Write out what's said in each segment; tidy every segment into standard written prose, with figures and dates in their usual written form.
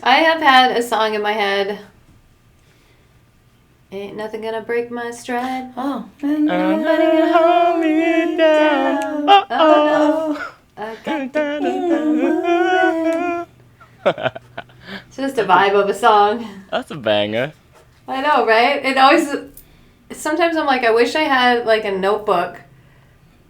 I have had a song in my head. Ain't nothing gonna break my stride. Oh. Nobody gonna hold me down. Oh. I got the It's just a vibe of a song. That's a banger. I know, right? It always... Sometimes I'm like, I wish I had like a notebook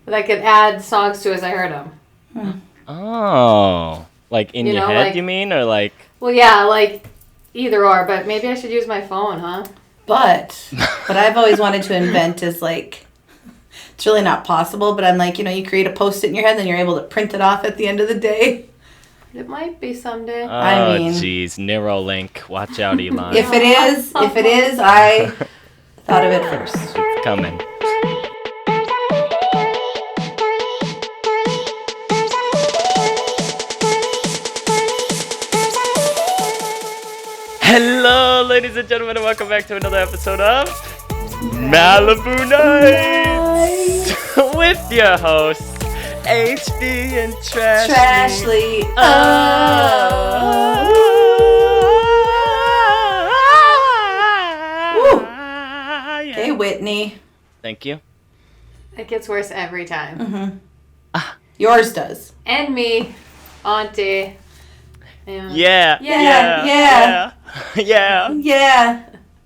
that I could add songs to as I heard them. Oh. Like in your head, like, you mean? Or like... Well, yeah, like either or. But maybe I should use my phone, huh? But what I've always wanted to invent is like... It's really not possible, but I'm like, you create a Post-it in your head, then you're able to print it off at the end of the day. It might be someday. Oh, jeez. Neuralink. Watch out, Elon. If it is, I thought of it first. It's coming. Hello, ladies and gentlemen, and welcome back to another episode of Malibu Nights with your hosts, HB and Trashley. Hey, Whitney. Thank you. It gets worse every time. Mm-hmm. Yours does. And me, Auntie. Yeah.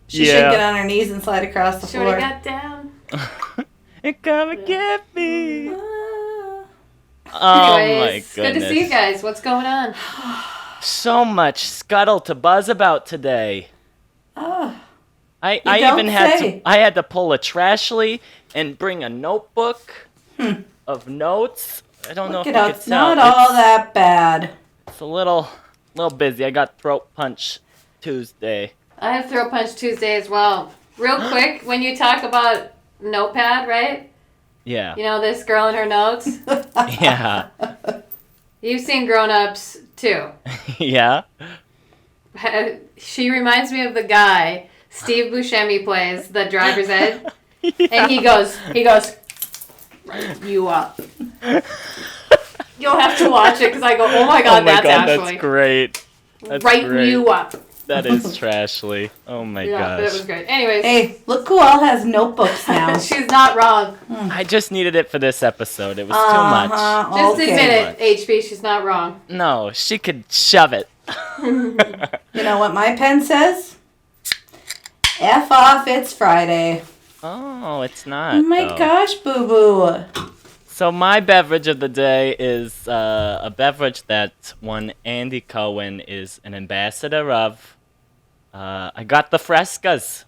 She should get on her knees and slide across the floor. Should have got down. And come and get me. Anyways, my goodness. Good to see you guys. What's going on? So much scuttle to buzz about today. I had to pull a Trashley and bring a notebook of notes. I don't know if you could tell. It's not all that bad. It's a little busy. I got throat punch Tuesday. I have throat punch Tuesday as well. Real quick, when you talk about notepad, right? Yeah. You know, this girl and her notes? Yeah. You've seen Grown Ups, too. Yeah. She reminds me of the guy Steve Buscemi plays, the driver's ed. Yeah. And he goes, write you up. You'll have to watch it because I go, oh my god, that's great. Write you up. That is Trashley. Oh my gosh. Yeah, but it was great. Anyways. Hey, look who all has notebooks now. She's not wrong. I just needed it for this episode. It was too much. Just admit it, HB. She's not wrong. No, she could shove it. You know what my pen says? F off, it's Friday. Oh, it's not. Oh my gosh, boo-boo. So my beverage of the day is a beverage that one Andy Cohen is an ambassador of. I got the Frescas.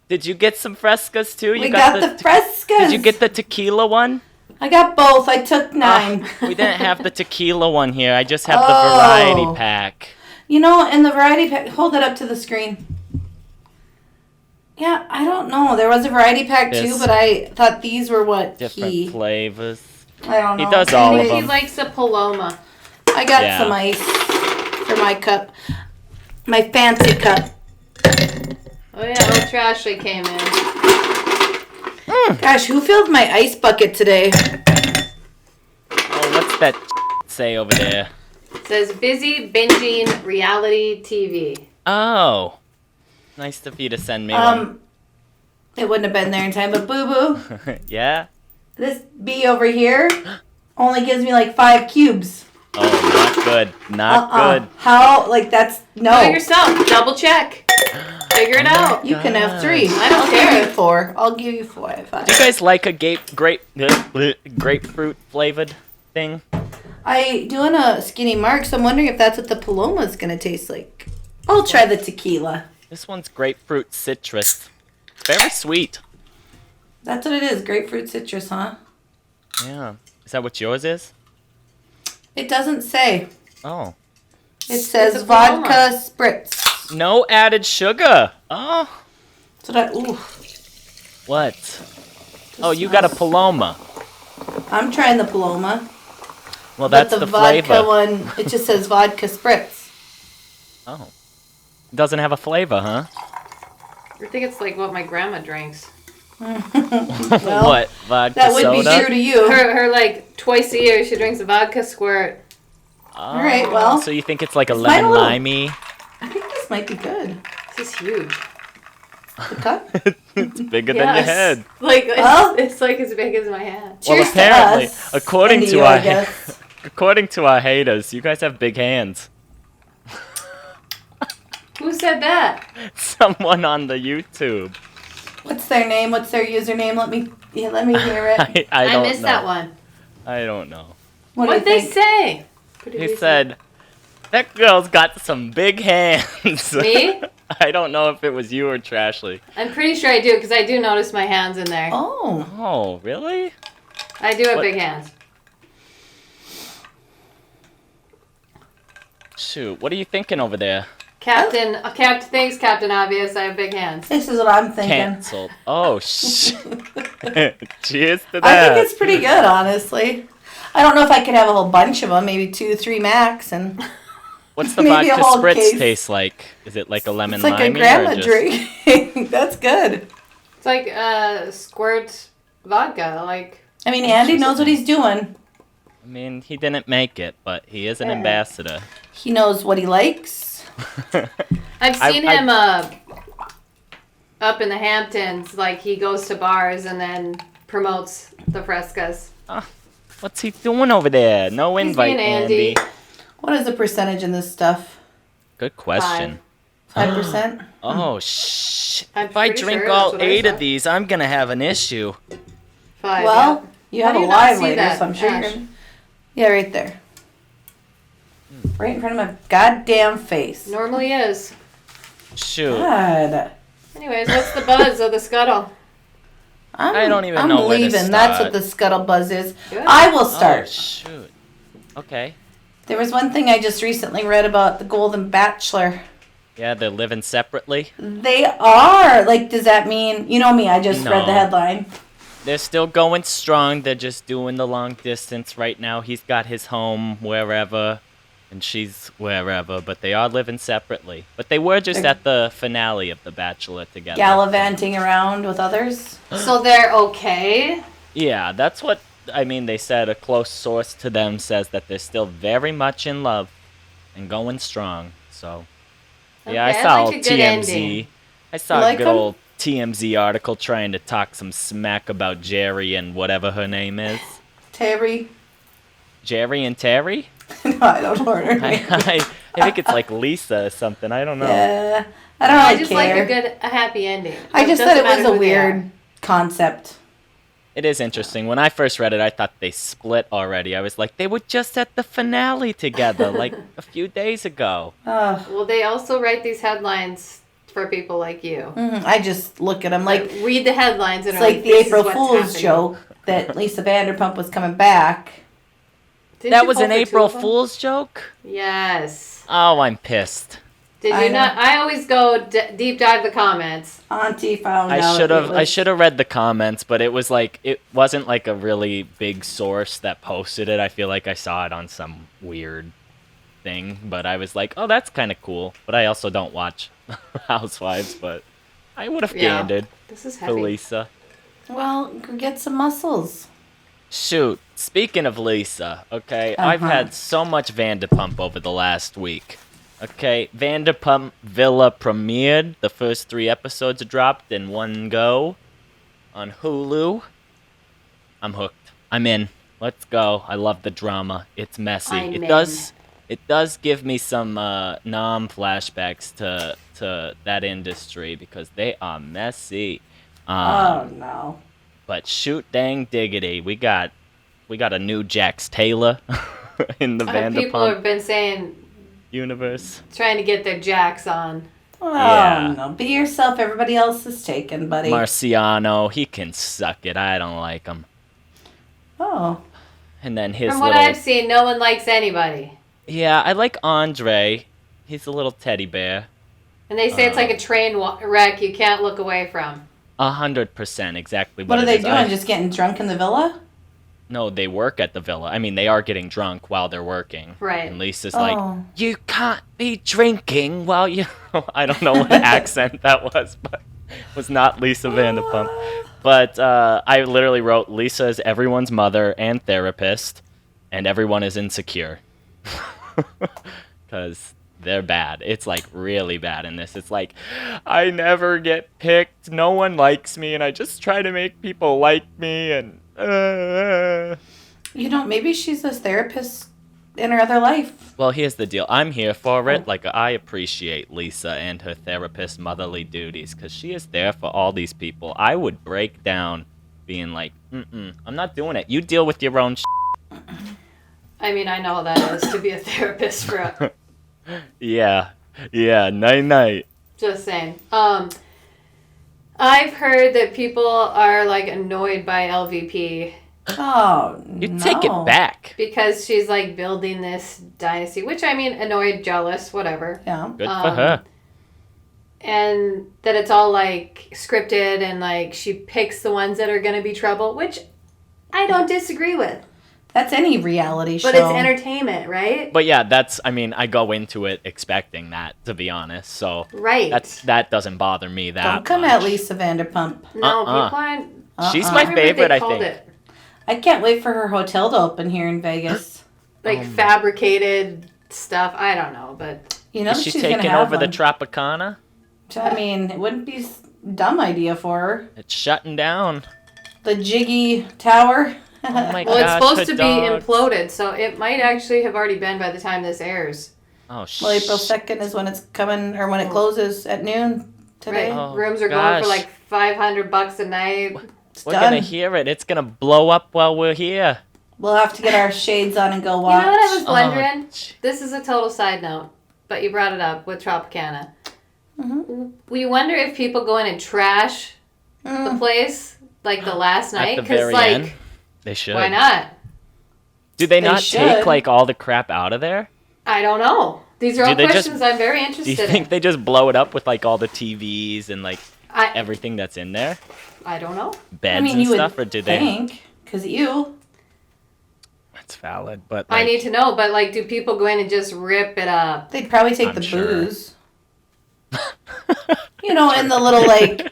Did you get some Frescas too? We got the Frescas. Did you get the tequila one? I got both. I took 9. We didn't have the tequila one here. I just have the variety pack. You know, in the variety pack, hold it up to the screen. Yeah, I don't know. There was a variety pack too, but I thought these were what different flavors. I don't know. He does all of them. He likes a Paloma. I got some ice for my cup. My fancy cup. Oh yeah, old Trashley came in. Gosh, who filled my ice bucket today? Oh, what's that say over there? It says busy binging reality TV. Oh. Nice of you to send me one. It wouldn't have been there in time, but boo-boo. Yeah? This bee over here only gives me like 5 cubes. Oh, not good. Not good. How? Like, that's... No. Do it yourself. Double check. Figure it out. You can have 3. I don't care. I'll give you 4. I'll give you 5. Do you guys like a grapefruit flavored thing? I doing a skinny mark, so I'm wondering if that's what the Paloma's going to taste like. I'll try the tequila. This one's grapefruit citrus. Very sweet. That's what it is, grapefruit citrus, huh? Yeah. Is that what yours is? It doesn't say. Oh. It says vodka spritz. No added sugar. Oh. Ooh. What? You got a Paloma. I'm trying the Paloma. Well, that's the vodka flavor. one, it just says vodka spritz. Oh. Doesn't have a flavor, huh? I think it's like what my grandma drinks. Well, what? Vodka that would soda? be true to you. Her like twice a year she drinks a vodka squirt. Oh, all right, well. So you think it's like a lemon limey? might be good. This is huge. The cup? It's bigger than your head. Like, Well- it's like as big as my hand. Well, Cheers to apparently, us. according And to you, our I guess. according to our haters, you guys have big hands. Who said that? Someone on the YouTube. What's their name? What's their username? Let me hear it. I I don't missed know. that one. I don't know. What do What'd you they think? say? What did He they said, "That girl's got some big hands." say? Me? I don't know if it was you or Trashley. I'm pretty sure I do because I do notice my hands in there. Oh. Oh, really? I do have What? big hands. Shoot, what are you thinking over there? Thanks, Captain Obvious. I have big hands. This is what I'm thinking. Cancelled. Oh, shit. Cheers to I that. think it's pretty good, honestly. I don't know if I could have a whole bunch of them, maybe 2, 3 max, and What's the maybe a vodka whole spritz case. taste like? Is it like a lemon it's like a lime grandma or just... drink. That's good. It's like squirt vodka. Like I mean, Andy knows what he's doing. I mean, he didn't make it, but he is an Yeah. ambassador. He knows what he likes. I've seen I- him up in the Hamptons. Like he goes to bars and then promotes the frescas. What's he doing over there? No He's invite, being Andy. What is the percentage in this stuff? Good question. 5%? Oh, shh. I'm If I pretty drink sure that's all what I 8 saw. of these, I'm going to have an issue. 5. Well, you How have do a you not live see later, that, so I'm sure you're Ash? gonna... Yeah, right there. Right in front of my goddamn face. Normally is. Shoot. God. Anyways, what's the buzz of the scuttle? I don't even I'm know where to leaving. That's start. what the scuttle buzz is. Good. I will Oh, start. shoot. Okay. There was one thing I just recently read about the Golden Bachelor. Yeah, they're living separately. They are. Like, does that mean... You know me, I just read the No. headline. They're still going strong. They're just doing the long distance right now. He's got his home wherever, and she's wherever, but they are living separately. But they were just They're- at the finale of The Bachelor together. Gallivanting around with others. So they're okay. Yeah, that's what, I mean, they said. A close source to them says that they're still very much in love and going strong. So, yeah, Okay, I I saw like a old good TMZ. ending. I saw You like a good them? old TMZ article trying to talk some smack about Jerry and whatever her name is. Terry. Jerry and Terry? No, I don't know her name. I think it's like Lisa or something. I don't know. Yeah. I don't I really just care. like a happy ending. I It just doesn't thought it was matter a who they are. weird concept. It is interesting. When I first read it, I thought they split already. I was like, they were just at the finale together, like a few days ago. Ugh. Well, they also write these headlines for people like you. I just look at them like read the headlines and it's are like the this is April what's Fool's happening. joke that Lisa Vanderpump was coming back. Didn't That you was vote an for two April of them? Fool's joke? Yes. Oh, I'm pissed. Did I you know. not? I always go deep dive the comments. Auntie found I out. should have it I was- should have read the comments, but it was like it wasn't like a really big source that posted it. I feel like I saw it on some weird thing, but I was like, "Oh, that's kind of cool." But I also don't watch Housewives, but I would have Yeah. ganded This is for heavy. Lisa. Well, go get some muscles. Shoot, speaking of Lisa, okay, I've Uh-huh. had so much Vanderpump over the last week. Okay, Vanderpump Villa premiered. The first 3 episodes dropped in one go on Hulu. I'm hooked. I'm in. Let's go. I love the drama. It's messy. I'm It in. does give me some nom flashbacks to that industry because they are messy. Oh no. But shoot dang diggity, we got a new Jax Taylor in the People have Vanderpump been saying, universe. trying to get their jacks on. Oh Yeah. no. Be yourself. Everybody else is taken, buddy. Marciano, he can suck it. I don't like him. Oh. And then his From what little I've seen, no one likes anybody. yeah, I like Andre. He's a little teddy bear. And they say it's like a train wreck you can't look away from. 100% exactly What what are it they is. doing? Just getting drunk in the villa? No, they work at the villa. I mean, they are getting drunk while they're working. Right. And Lisa's Oh. like, you can't be drinking while you... I don't know what accent that was, but it was not Lisa Vanderpump. But I literally wrote, Lisa is everyone's mother and therapist, and everyone is insecure. Because they're bad. It's like really bad in this. It's like, I never get picked. No one likes me, and I just try to make people like me. And maybe she's a therapist in her other life. Well, here's the deal. I'm here for it. Like, I appreciate Lisa and her therapist motherly duties because she is there for all these people. I would break down, being like, I'm not doing it. You deal with your own. I mean, I know how that is to be a therapist for. Yeah, night. Just saying. I've heard that people are like annoyed by LVP. Oh, You take it back. Because she's like building this dynasty, which I mean, annoyed, jealous, whatever. Yeah. Good for her. And that it's all like scripted and like she picks the ones that are going to be trouble, which I don't disagree with. That's any reality show. But it's entertainment, right? But yeah, I go into it expecting that, to be honest. So right. that doesn't bother me that Don't come much. at Lisa Vanderpump. No, people aren't. She's my favorite, I think. It. I can't wait for her hotel to open here in Vegas. Like fabricated stuff. I don't know, but... Is she taking over the Tropicana? I mean, it wouldn't be a dumb idea for her. It's shutting down. The Jiggy Tower. Oh my well, it's gosh, supposed to dogs. be imploded, so it might actually have already been by the time this airs. Oh, shit. Well, April 2nd is when it's coming, or when it closes at noon today. Right. Oh, Rooms are going for like $500 a night. We're going to hear it. It's going to blow up while we're here. We'll have to get our shades on and go watch. You know what I was wondering? This is a total side note, but you brought it up with Tropicana. Mm-hmm. We wonder if people go in and trash the place like the last night. At the very like, end? They should. Why not? Do they not take like all the crap out of there? I don't know. These are all questions I'm very interested in. Do you think they just blow it up with like all the TVs and like everything that's in there? I don't know. Beds and stuff, or do they? Because That's valid, but I need to know. But like, do people go in and just rip it up? They'd probably take the booze. In the little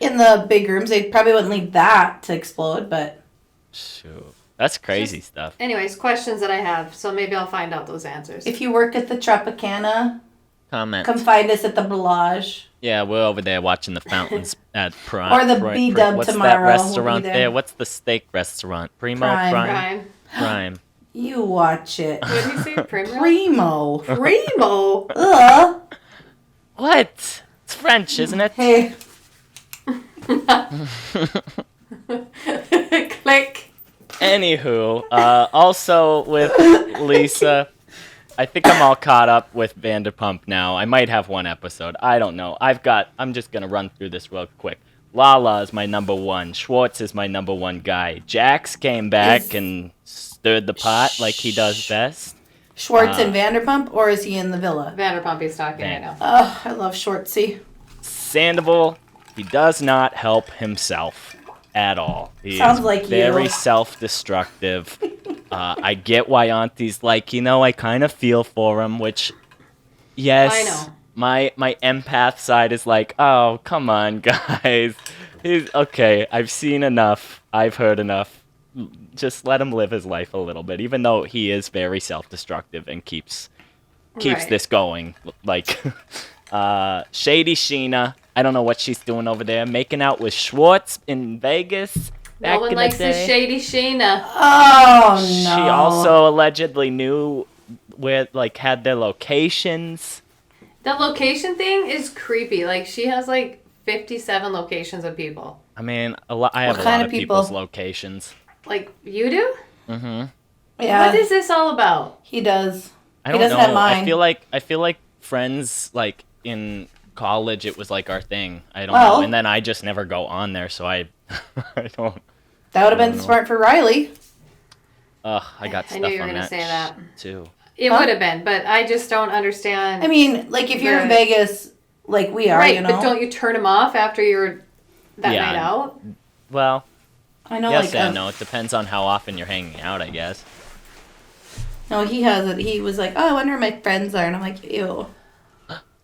in the big rooms, they probably wouldn't leave that to explode. But shoot, that's crazy stuff. Anyways, questions that I have, so maybe I'll find out those answers. If you work at the Tropicana, comment. Come find us at the Bellage. Yeah, we're over there watching the fountains at Prime. Or the B-Dub what's tomorrow. What's that restaurant there? What's the steak restaurant? Primo? Prime. You watch it. What did you say? Primo. Primo? Ugh. What? It's French, isn't it? Hey. Click. Anywho, also with Lisa, I think I'm all caught up with Vanderpump now. I might have one episode. I don't know. I'm just going to run through this real quick. Lala is my number one. Schwartz is my number one guy. Jax came back and stirred the pot like he does best. Schwartz and Vanderpump, or is he in the villa? Vanderpump is talking right now. Oh, I love Schwartzy. Sandoval, he does not help himself at all. He Sounds is like very self-destructive. I get why Auntie's like, I kind of feel for him, which, yes, I know. My empath side is like, oh, come on, guys. He's okay. I've seen enough. I've heard enough. Just let him live his life a little bit, even though he is very self-destructive and keeps this going. Like, Shady Sheena, I don't know what she's doing over there, making out with Schwartz in Vegas. No one likes the Shady Sheena. Oh, no. She also allegedly knew where, had their locations. The location thing is creepy. Like, she has, 57 locations of people. I mean, I have a lot of people's locations. Like, you do? Mm-hmm. Yeah. What is this all about? He does. I don't doesn't know. have mine. I feel like friends, in college, it was, our thing. I don't know. And then I just never go on there, so I don't. That would have been smart for Riley. Ugh, I got stuff I knew you were on going to say that. Too. It would have been, but I just don't understand. I mean, if you're in Vegas, like we are, right, but don't you turn them off after you're that night out? Well, I know, yes and no. It depends on how often you're hanging out, I guess. No, he has it. He was like, oh, I wonder where my friends are. And I'm like, ew.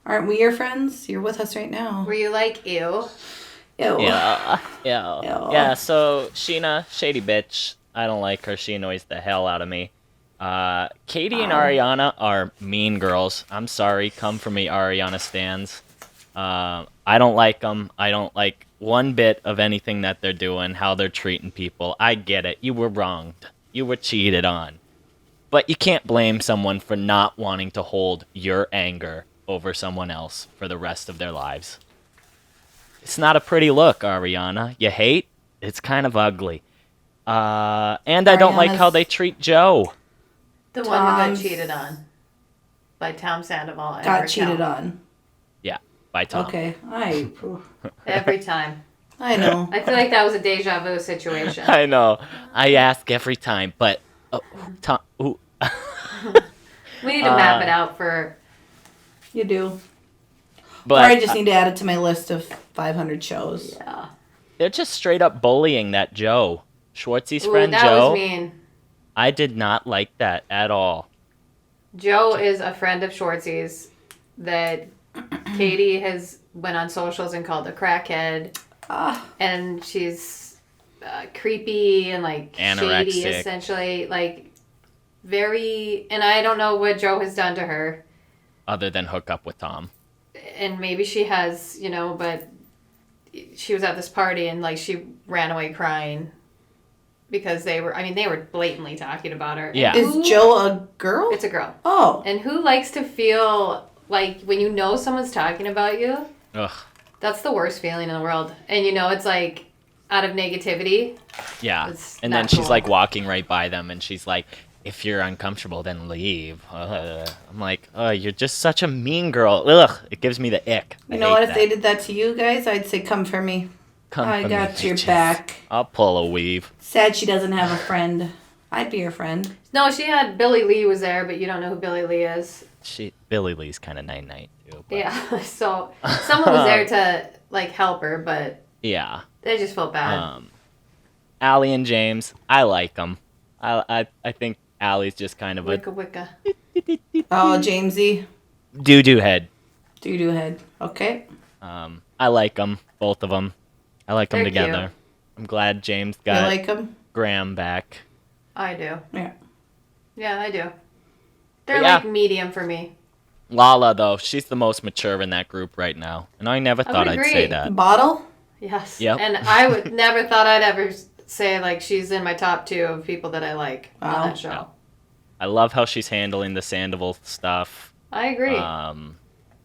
Aren't we your friends? You're with us right now. Were you like, ew? Ew. Yeah. Yeah, so Sheena, shady bitch. I don't like her. She annoys the hell out of me. Katie and Ariana are mean girls. I'm sorry. Come for me, Ariana stans. I don't like them. I don't like one bit of anything that they're doing, how they're treating people. I get it. You were wronged. You were cheated on. But you can't blame someone for not wanting to hold your anger over someone else for the rest of their lives. It's not a pretty look, Ariana. You hate? It's kind of ugly. And I don't like how they treat Joe. The one who got cheated on by Tom Sandoval. Got cheated on. Yeah, by Tom. Okay. Every time. I know. I feel like that was a deja vu situation. I know. I ask every time, but Tom. Ooh. We need to map it out for. You do. But or I just need to add it to my list of 500 shows. Yeah. They're just straight up bullying that Joe. Schwartzy's friend that Joe. Was mean. I did not like that at all. Joe is a friend of Schwartzy's that Katie has went on socials and called a crackhead. And she's creepy and like anorexic. Shady, essentially. Like very, and I don't know what Joe has done to her. Other than hook up with Tom. And maybe she has, but she was at this party and like she ran away crying. Because they were blatantly talking about her. Yeah. Is Joe a girl? It's a girl. Oh. And who likes to feel like when you know someone's talking about you? Ugh. That's the worst feeling in the world. And it's like out of negativity. Yeah. It's and not then she's cool. like walking right by them and she's like, if you're uncomfortable, then leave. I'm like, oh, you're just such a mean girl. Ugh. It gives me the ick. You know what? If they did that to you guys, I'd say come for me. I got your back. I'll pull a weave. Sad she doesn't have a friend. I'd be your friend. No, she had Billy Lee was there, but you don't know who Billy Lee is. Billy Lee's kind of night too. But. Yeah, so someone was there to like help her, but yeah, they just felt bad. Allie and James, I like them. I think Allie's just kind of Wicca. Oh, Jamesy. Doo-doo head. Doo-doo head. Okay. I like them, both of them. I like them together. Cute. I'm glad James got You like them? Graham back. I do. Yeah. Yeah, I do. They're Yeah. like medium for me. Lala, though, she's the most mature in that group right now. And I never thought I'd agree. say that. Bottle? Yes. Yep. And I would never thought I'd ever say like she's in my top 2 of people that I like on that show. Yeah. I love how she's handling the Sandoval stuff. I agree.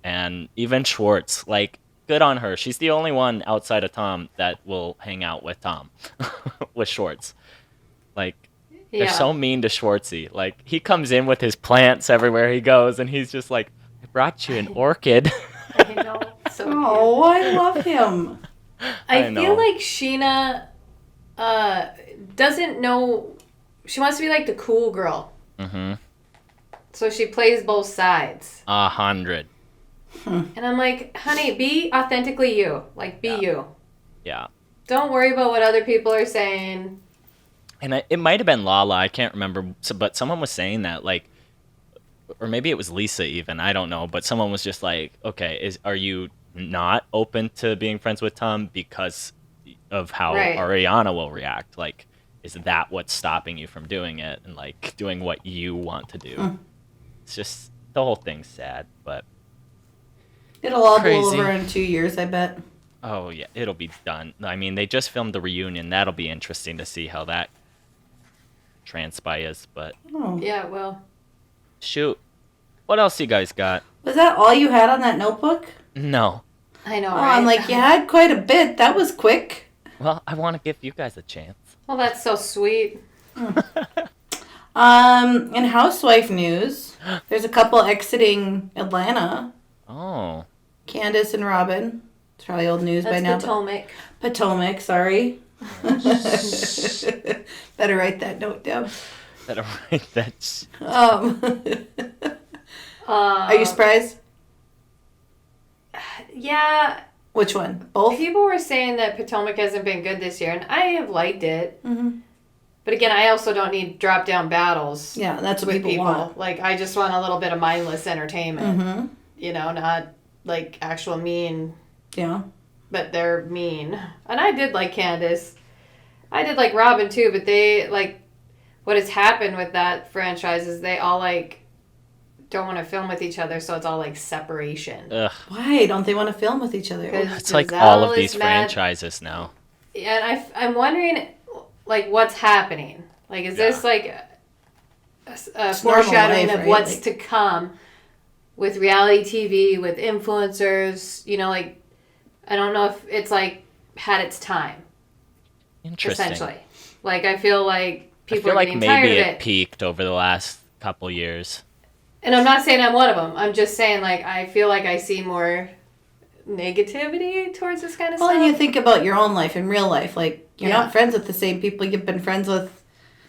And even Schwartz, like, good on her. She's the only one outside of Tom that will hang out with Tom, with Schwartz. Like, they're so mean to Schwartzy. Like, he comes in with his plants everywhere he goes, and he's just like, I brought you an orchid. I know. So Oh, I love him. I feel like Sheena doesn't know. She wants to be like the cool girl. Mm-hmm. So she plays both sides. 100. And I'm like, honey, be authentically you. Like, be you. Yeah. Don't worry about what other people are saying. And it might have been Lala, I can't remember, but someone was saying that, like, or maybe it was Lisa even, I don't know, but someone was just like, okay, are you not open to being friends with Tom because of how Ariana will react? Like, is that what's stopping you from doing it and, like, doing what you want to do? It's just, the whole thing's sad, but... It'll all blow over in 2 years, I bet. Oh, yeah, it'll be done. I mean, they just filmed the reunion. That'll be interesting to see how that transpires, but... Oh. Yeah, well. Shoot. What else you guys got? Was that all you had on that notebook? No. I know, Oh, right? I'm like, you had quite a bit. That was quick. Well, I want to give you guys a chance. Well, that's so sweet. In housewife news, there's a couple exiting Atlanta. Oh. Candace and Robin. It's probably old news by now. Potomac. Potomac, sorry. Better write that note down. Better write that. Are you surprised? Yeah. Which one? Both? People were saying that Potomac hasn't been good this year, and I have liked it. Mm-hmm. But again, I also don't need drop-down battles. Yeah, that's what people want. Like, I just want a little bit of mindless entertainment. Mm-hmm. You know, not, like, actual mean. Yeah. But they're mean. And I did like Candace. I did like Robin, too, but they, like, what has happened with that franchise is they all like don't want to film with each other, so it's all like separation. Ugh. Why don't they want to film with each other? It's like all of these franchises now. And I'm wondering, like, what's happening? Like, is this like a foreshadowing life, of right? what's Like, to come with reality TV, with influencers? You know, like, I don't know if it's like had its time. Interesting. Essentially, like I feel like people I feel are like getting maybe tired of it it. peaked over the last couple years. And I'm not saying I'm one of them. I'm just saying, like, I feel like I see more negativity towards this kind of well, stuff. and you think about your own life in real life. Like, you're Yeah. not friends with the same people you've been friends with.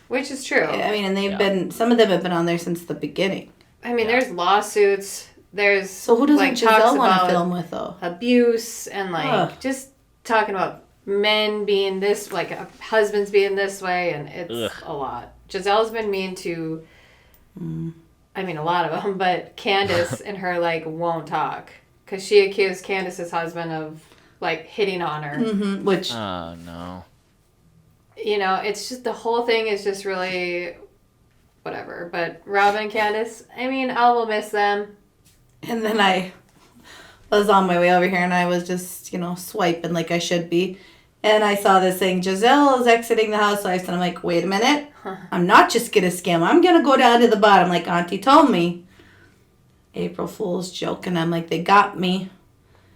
Which is true. I mean, and they've Yeah. been, some of them have been on there since the beginning. I mean, Yeah. there's lawsuits. There's So who doesn't like Giselle talks want to about film with, though? abuse and like Ugh. just talking about men being this, like husbands being this way, and it's Ugh. a lot. Giselle's been mean to, I mean, a lot of them, but Candace and her like won't talk because she accused Candace's husband of like hitting on her. Mm-hmm. Which, Oh no. You know, it's just the whole thing is just really whatever. But Robin and Candace, I mean, I will miss them. and then I was on my way over here and I was just, swiping like I should be. And I saw this saying, Giselle is exiting the housewives. And I'm like, wait a minute. I'm not just going to scam. I'm going to go down to the bottom like Auntie told me. April Fool's joke. And I'm like, they got me.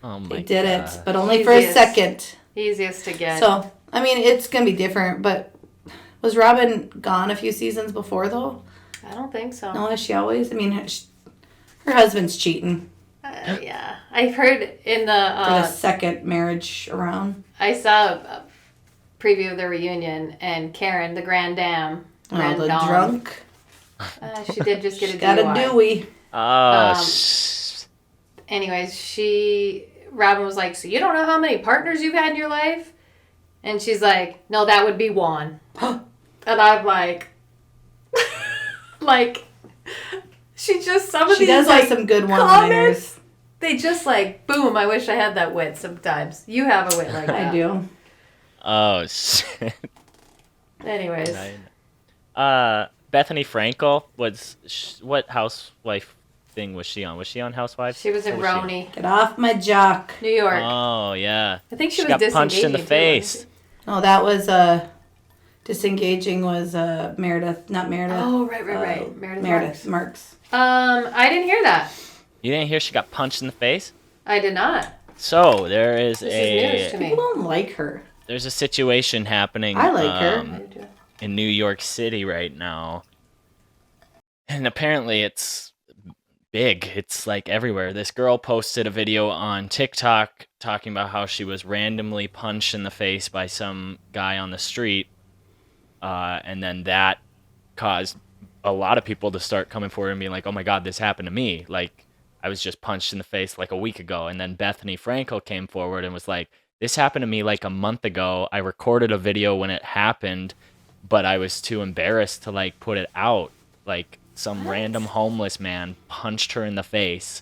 Oh my They did God. it. But only for a Easiest. second. Easiest to get. So, I mean, it's going to be different. But was Robin gone a few seasons before, though? I don't think so. No, is she always? I mean, her husband's cheating Yeah, I've heard in for the second marriage around. I saw a preview of the reunion, and Karen, the Grand Dame, Oh, Grand the Dame, drunk. she did just get a Got a DUI. Dewey. Oh, Anyways, Robin was like, so you don't know how many partners you've had in your life? And she's like, no, that would be one. And I'm like, like, she just, some of She these, does like, have some good comments, one-liners. they just like, boom, I wish I had that wit sometimes. You have a wit like that. I do. oh shit. Anyways. Bethany Frankel was what housewife thing was she on? Was she on Housewives? She was in What was she? Roni, Get off my jock. New York. Oh yeah. I think she was got punched in the disengaging, too, face. wasn't Oh, that was disengaging was Meredith, not Meredith. Oh, right. Meredith Meredith Marks. I didn't hear that. You didn't hear she got punched in the face? I did not. So there is This is news to me. People don't like her. there's a situation happening. I like her. In New York City right now. And apparently it's big. It's like everywhere. This girl posted a video on TikTok talking about how she was randomly punched in the face by some guy on the street. And then that caused a lot of people to start coming forward and being like, oh my God, this happened to me. Like, I was just punched in the face like a week ago. And then Bethany Frankel came forward and was like, this happened to me like a month ago. I recorded a video when it happened, but I was too embarrassed to like put it out. Like some random homeless man punched her in the face.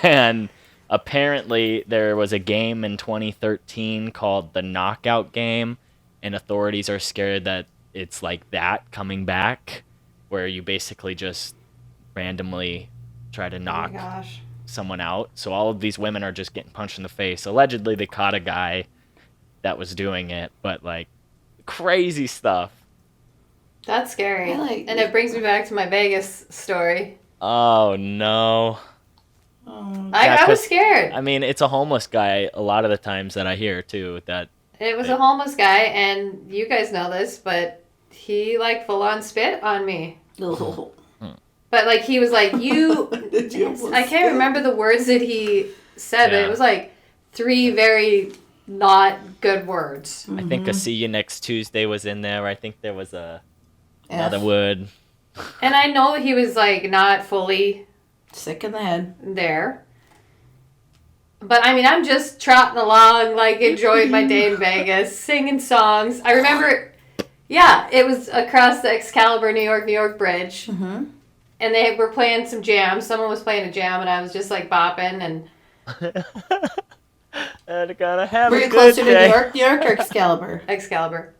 And apparently there was a game in 2013 called the Knockout Game, and authorities are scared that it's like that coming back, where you basically just randomly try to knock Gosh. someone out. So all of these women are just getting punched in the face. Allegedly they caught a guy that was doing it, but like crazy stuff. That's scary. I like- And it brings me back to my Vegas story. Oh no. Oh, I was 'cause, scared. I mean, it's a homeless guy a lot of the times that I hear too, that It was a homeless guy, and you guys know this, but he like full on spit on me. oh. But like he was like, you. Did you almost I can't remember the words that he said, but Yeah. it was like 3 very not good words. I think a See You Next Tuesday was in there. I think there was another F. word. And I know he was like not fully Sick in the head. there. But I mean, I'm just trotting along, like enjoying my day in Vegas, singing songs. I remember, yeah, it was across the Excalibur, New York Bridge. Mm-hmm. And they were playing some jams. Someone was playing a jam, and I was just like bopping. And And gotta have Were a you good closer day. to New York or Excalibur? Excalibur.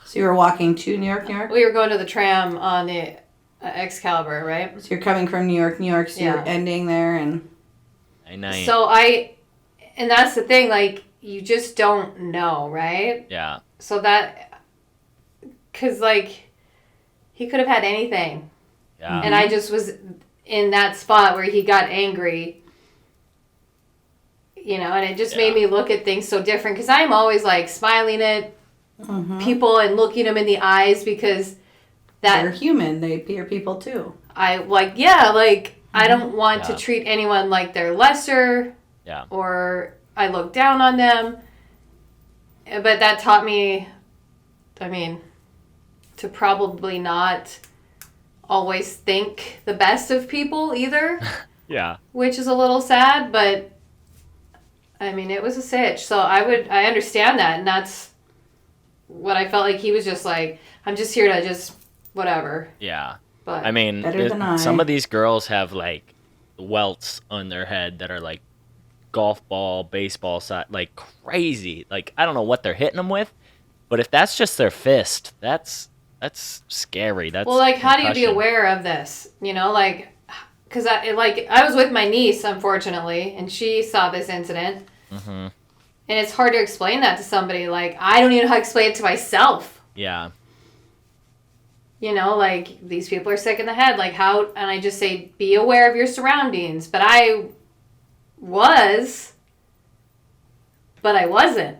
So you were walking to New York, New York? We were going to the tram on the Excalibur, right? So you're coming from New York, New York, so you're ending there and... So and that's the thing, like, you just don't know, right? Yeah. So that, because, like, he could have had anything. Yeah. And I just was in that spot where he got angry, you know, and it just made me look at things so different, because I'm always, like, smiling at people and looking them in the eyes, because they're human. They peer people, too. I don't want to treat anyone like they're lesser. Yeah. Or I look down on them. But that taught me, I mean, to probably not always think the best of people either. Yeah. Which is a little sad, but I mean, it was a sitch. So I understand that. And that's what I felt like he was just like, I'm just here to just whatever. Yeah. But I mean, some of these girls have, like, welts on their head that are, like, golf ball, baseball size, like, crazy. Like, I don't know what they're hitting them with, but if that's just their fist, that's scary. That's well, like, how do you be aware of this? You know, like, because I was with my niece, unfortunately, and she saw this incident. Mm-hmm. And it's hard to explain that to somebody. Like, I don't even know how to explain it to myself. Yeah. You know, like, these people are sick in the head. Like, how... And I just say, be aware of your surroundings. But I was... But I wasn't.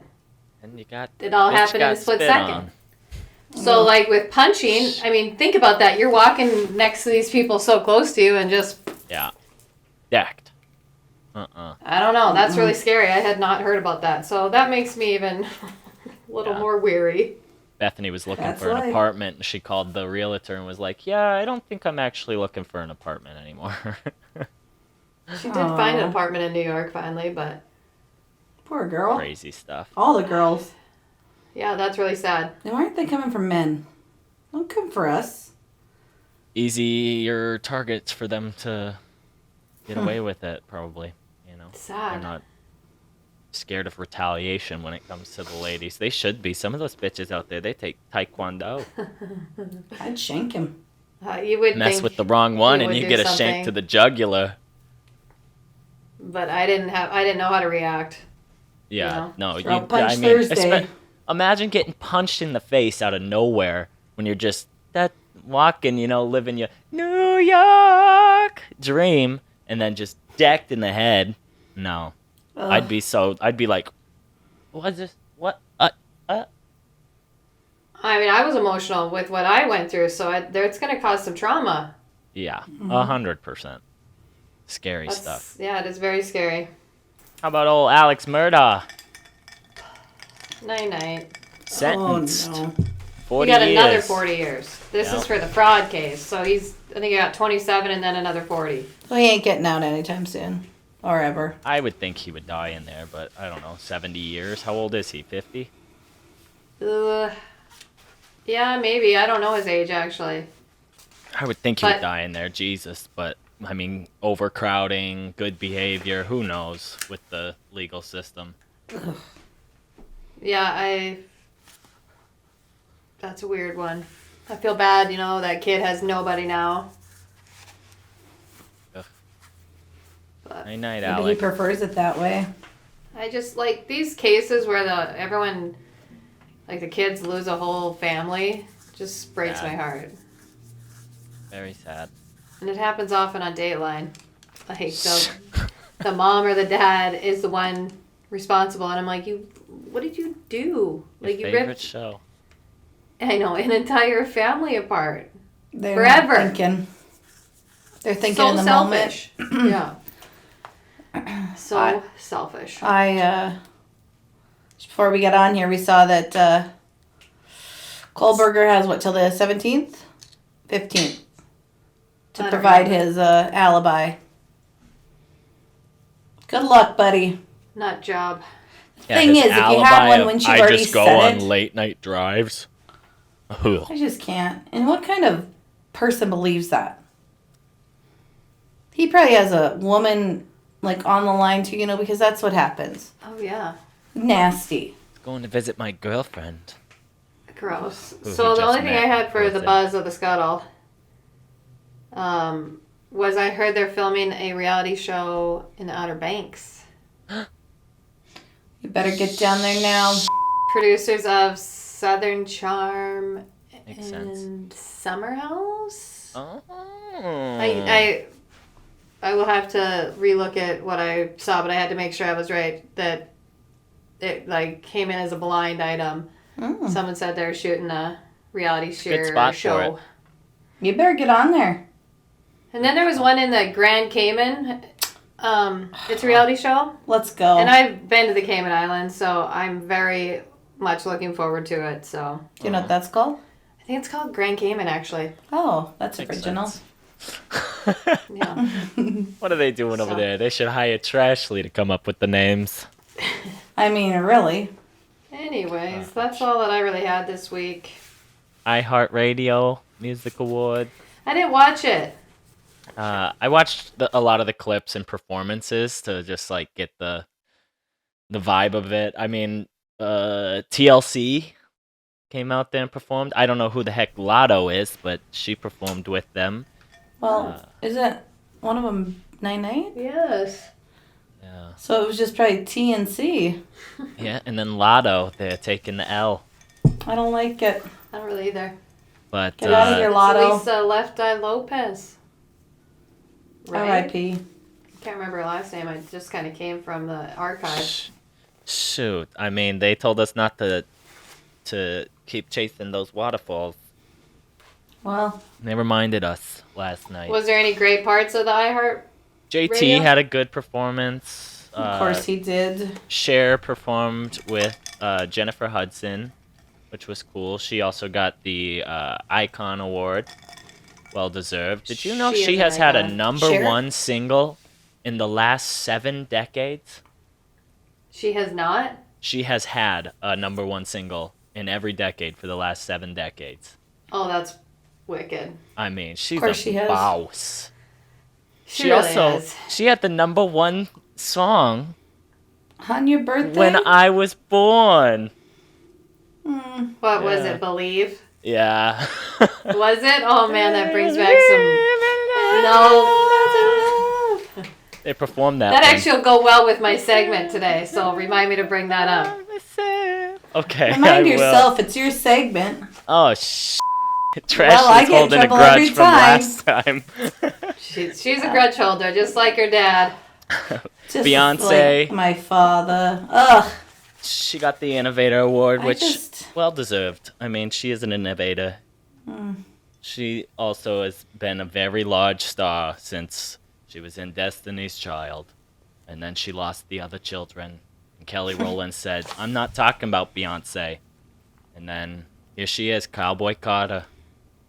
And you got... It all happened in a split second. So, like, with punching... I mean, think about that. You're walking next to these people so close to you and just... Yeah. Decked. I don't know. That's really scary. I had not heard about that. So that makes me even a little more weary. Bethany was looking for an apartment, and she called the realtor and was like, yeah, I don't think I'm actually looking for an apartment anymore. She did find an apartment in New York finally, but... Poor girl. Crazy stuff. All the girls. Yeah, that's really sad. Now, why aren't they coming from men? Don't come for us. Easier targets for them to get away with it, probably. You know? Sad. They're not scared of retaliation when it comes to the ladies. They should be. Some of those bitches out there, they take taekwondo. I'd shank him. You would mess with the wrong one and you get a shank to the jugular. But I didn't know how to react. Yeah, you know? no. Punch Thursday. Imagine getting punched in the face out of nowhere when you're just walking, you know, living your New York dream, and then just decked in the head. No. Ugh. I'd be like, what's this? What? I mean, I was emotional with what I went through, so it's going to cause some trauma. Yeah, 100%. Scary stuff. Yeah, it is very scary. How about old Alex Murdaugh? Night-night. Sentenced. Oh, no. 40 he got years. another 40 years. This is for the fraud case, so I think he got 27 and then another 40. Well, he ain't getting out anytime soon. Or ever. I would think he would die in there, but I don't know, 70 years? How old is he, 50? Yeah, maybe. I don't know his age, actually. I would think he would die in there, Jesus. But, I mean, overcrowding, good behavior, who knows with the legal system. Yeah, that's a weird one. I feel bad, you know, that kid has nobody now. Night night, Maybe Alex. he prefers it that way. I just like these cases where everyone, like the kids lose a whole family, just breaks my heart. Very sad. And it happens often on Dateline. Like the mom or the dad is the one responsible, and I'm like, what did you do? Like Your you favorite ripped. Show. I know, an entire family apart. They're forever. They're thinking so in the selfish. moment. Yeah. So selfish. Just before we get on here, we saw that Kohlberger has till the 17th? 15th. To provide his alibi. Good luck, buddy. Nut job. Thing is, if you have one when you've already just go said on late night drives. I just can't. And what kind of person believes that? He probably has a woman like on the line too, you know, because that's what happens. Oh yeah. Nasty. Going to visit my girlfriend. Gross. Who So he the just only thing I met had for was the it. buzz of the scuttle was I heard they're filming a reality show in the Outer Banks. You better get down there now. Producers of Southern Charm Makes and Summer House. Oh. I will have to relook at what I saw, but I had to make sure I was right that it like came in as a blind item. Someone said they were shooting a reality Good spot for show. it. You better get on there. And then there was one in the Grand Cayman. It's a reality show. Let's go. And I've been to the Cayman Islands, so I'm very much looking forward to it. So Do you know what that's called? I think it's called Grand Cayman, actually. Oh, that's Makes original. sense. Yeah. What are they doing over So- there? They should hire Trashley to come up with the names. I mean, really. Anyways, that's all that I really had this week. iHeartRadio Music Award. I didn't watch it. I watched a lot of the clips and performances to just like get the vibe of it. I mean, TLC came out there and performed. I don't know who the heck Lotto is, but she performed with them. Well, isn't one of them 9-9? Yes. Yeah, So it was just probably T and C. yeah, and then Lotto, they're taking the L. I don't like it. I don't really either. But Get out of here, It's Lotto. Lisa Left Eye Lopez. Right? R.I.P. Can't remember her last name. It just kind of came from the archive. Shoot, I mean, they told us not to keep chasing those waterfalls. Well, They reminded us last night. Was there any great parts of the iHeart? JT Radio? had a good performance. of course he did. Cher performed with Jennifer Hudson, which was cool. She also got the Icon Award. Well deserved. Did you know She she is has an had a icon. number Cher? one single in the last 7 decades? She has not. She has had a number one single in every decade for the last 7 decades. Oh, that's wicked. I mean, she's course a she has. boss. She really also is. she had the number one song On your birthday? when I was born. What was Yeah. it? Believe? Yeah. Was it? Oh man, that brings back some. No. They performed that. That one. actually will go well with my segment today. So remind me to bring that up. Okay. I Remind will. yourself, it's your segment. Oh Trash Well, I is get in holding a trouble grudge every from time. last time. She's a grudge holder, just like her dad. Just Beyonce. like my father. Ugh. She got the Innovator Award, I which just- well deserved. I mean, she is an innovator. She also has been a very large star since she was in Destiny's Child, and then she lost the other children. And Kelly Rowland said, "I'm not talking about Beyonce," and then here she is, Cowboy Carter,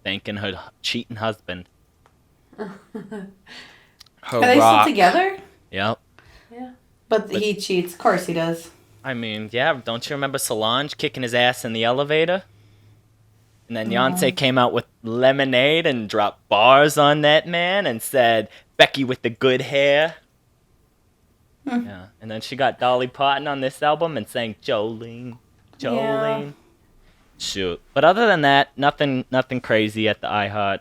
thanking her cheating husband. Her Are they still rock. together? Yep. Yeah. But he cheats. Of course he does. I mean, yeah, don't you remember Solange kicking his ass in the elevator? And then Beyonce came out with Lemonade and dropped bars on that man and said, Becky with the good hair. Yeah, and then she got Dolly Parton on this album and sang Jolene, Jolene. Yeah. Shoot. But other than that, nothing crazy at the iHeart.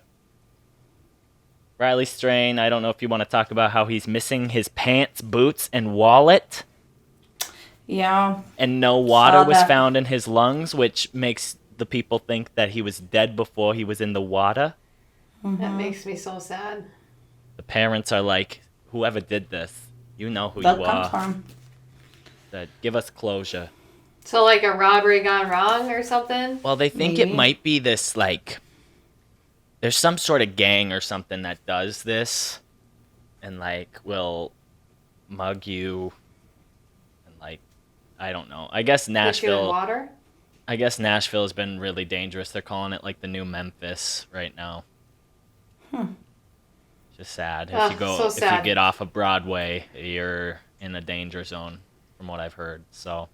Riley Strain, I don't know if you want to talk about how he's missing his pants, boots, and wallet. Yeah. And no water Saw was that. found in his lungs, which makes the people think that he was dead before he was in the water. That makes me so sad. The parents are like, whoever did this, you know who They'll you come are. for him. That give us closure. So like a robbery gone wrong or something? Well, they think it Maybe. might be this, like, there's some sort of gang or something that does this and, like, will mug you and, like, I don't know. I guess Put you in Nashville water? has been really dangerous. They're calling it, like, the new Memphis right now. Just sad. Ugh, If you so if you sad. get off of Broadway, you're in a danger zone, from what I've heard. So,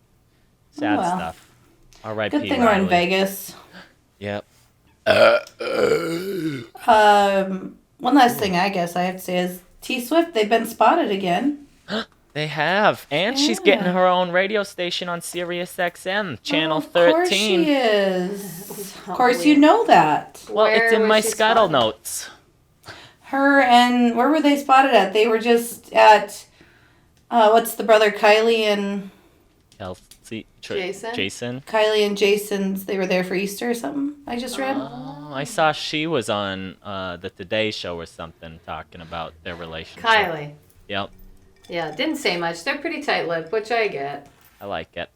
sad well. stuff. R.I.P. Good thing we're in Riley. Vegas. Yep. One last thing I guess I have to say is T Swift, they've been spotted again. They have. And she's getting her own radio station on Sirius XM, Channel 13. Of course she is. Of course you know that. Well, it's in my scuttle notes. Her and... Where were they spotted at? They were just at... what's the brother? Kylie and... Jason? Kylie and Jason's... They were there for Easter or something, I just read. Oh, I saw she was on the Today Show or something talking about their relationship. Kylie. Yep. Yeah, didn't say much. They're pretty tight-lipped, which I get. I like it.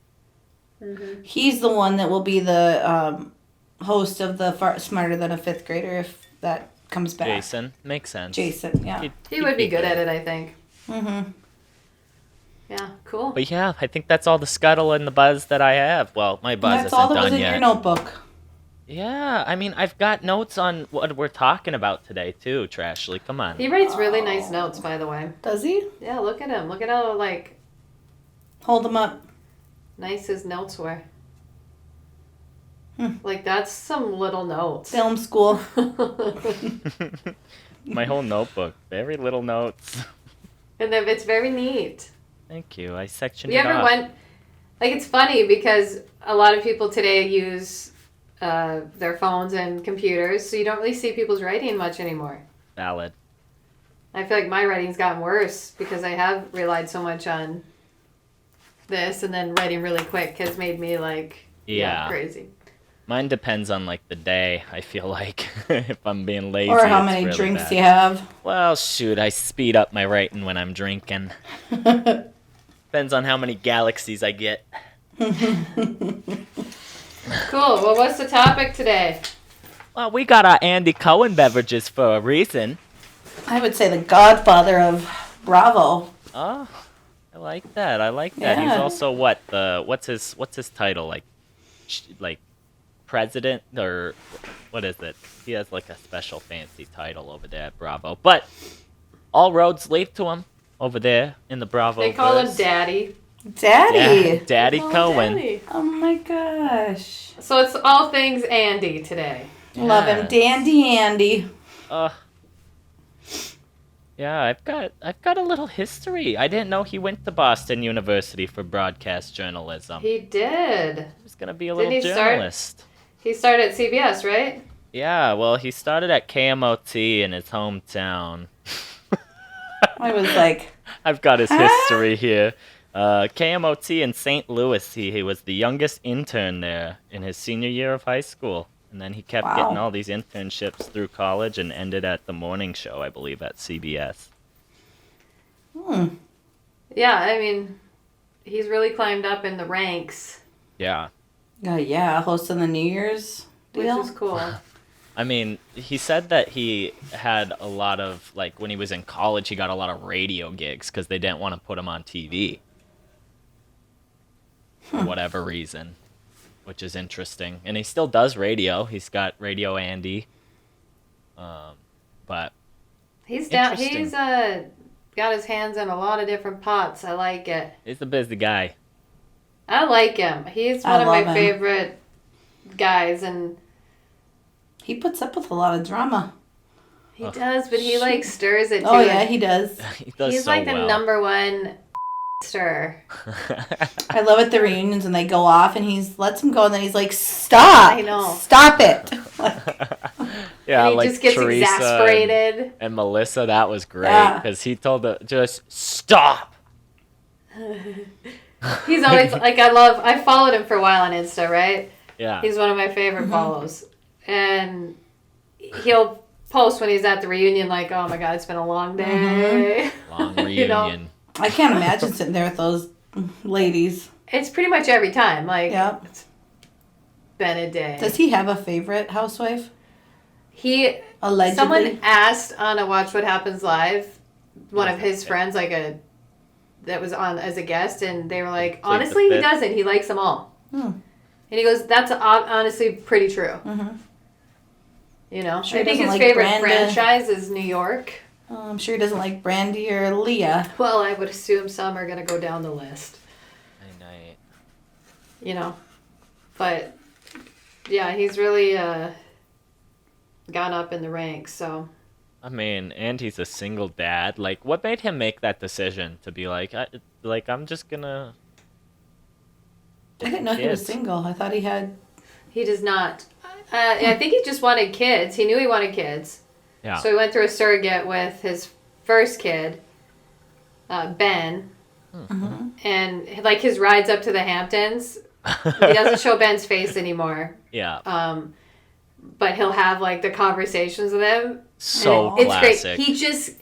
Mm-hmm. He's the one that will be the host of the Smarter Than a Fifth Grader if that comes back. Jason. Makes sense. Jason, yeah. He would be good at it, I think. Mm-hmm. Yeah, cool. But yeah, I think that's all the scuttle and the buzz that I have. Well, my buzz That's all isn't that was done in yet. your notebook. Yeah, I mean, I've got notes on what we're talking about today, too, Trashly. Come on. He writes really nice notes, by the way. Does he? Yeah, look at him. Look at how, Hold him up. nice his notes were. Hmm. That's some little notes. Film school. My whole notebook. Very little notes. And then it's very neat. Thank you. I sectioned We it ever off. went... it's funny because a lot of people today use their phones and computers, so you don't really see people's writing much anymore. Valid. I feel like my writing's gotten worse because I have relied so much on this, and then writing really quick has made me crazy. Mine depends on the day, I feel like. If I'm being lazy. Or how it's many really drinks bad. you have. Well, shoot, I speed up my writing when I'm drinking. Depends on how many galaxies I get. Cool. Well, what's the topic today? Well, we got our Andy Cohen beverages for a reason. I would say the godfather of Bravo. Oh, I like that. Yeah. He's also what's his title? Like president or what is it? He has a special fancy title over there at Bravo. But all roads lead to him over there in the Bravo. They call him Daddy. Daddy. Daddy Cohen. Daddy. Oh my gosh. So it's all things Andy today. Love him. Dandy Andy. Yeah, I've got a little history. I didn't know he went to Boston University for broadcast journalism. He did. He's gonna be a little journalist. He started at CBS, right? Yeah, well, he started at KMOT in his hometown. I was like... I've got his history here. KMOT in St. Louis, he was the youngest intern there in his senior year of high school. And then he kept getting all these internships through college and ended at the morning show, I believe, at CBS. Yeah, I mean, he's really climbed up in the ranks. Yeah. Yeah, hosting the New Year's deal. Which is cool. I mean, he said that he had a lot of, when he was in college, he got a lot of radio gigs because they didn't want to put him on TV. For whatever reason. Which is interesting. And he still does radio. He's got Radio Andy. But He's got his hands in a lot of different pots. I like it. he's a busy guy. I like him. He's one of my favorite guys, and he puts up with a lot of drama. He does, but he stirs it too. Oh yeah, he does. He does He's so the well. number one stir. I love at the reunions when they go off and he lets them go and then he's like, stop! I know. Stop it! Yeah, and he just gets Teresa exasperated. and Melissa, that was great because he told her just stop. He's always I followed him for a while on Insta, right? Yeah. He's one of my favorite follows. And he'll post when he's at the reunion oh my god, it's been a long day. Long reunion. I can't imagine sitting there with those ladies. It's pretty much every time. Yep. It's been a day. Does he have a favorite housewife? He Allegedly. Someone asked on a Watch What Happens Live, one of his friends, that was on as a guest, and they were like, honestly, he doesn't. He likes them all. And he goes, that's honestly pretty true. Mm-hmm. Sure, I think his favorite franchise is New York. I'm sure he doesn't like Brandy or Leah. Well, I would assume some are going to go down the list. But yeah, he's really gone up in the ranks, so I mean, and he's a single dad. Like, what made him make that decision to be like, I'm just gonna... I didn't know he was Kids. single. I thought he had. He does not. I think he just wanted kids. He knew he wanted kids. Yeah. So he went through a surrogate with his first kid, Ben. Mm-hmm. And like his rides up to the Hamptons, he doesn't show Ben's face anymore. Yeah. But he'll have like the conversations with him. So It's classic. great. He just,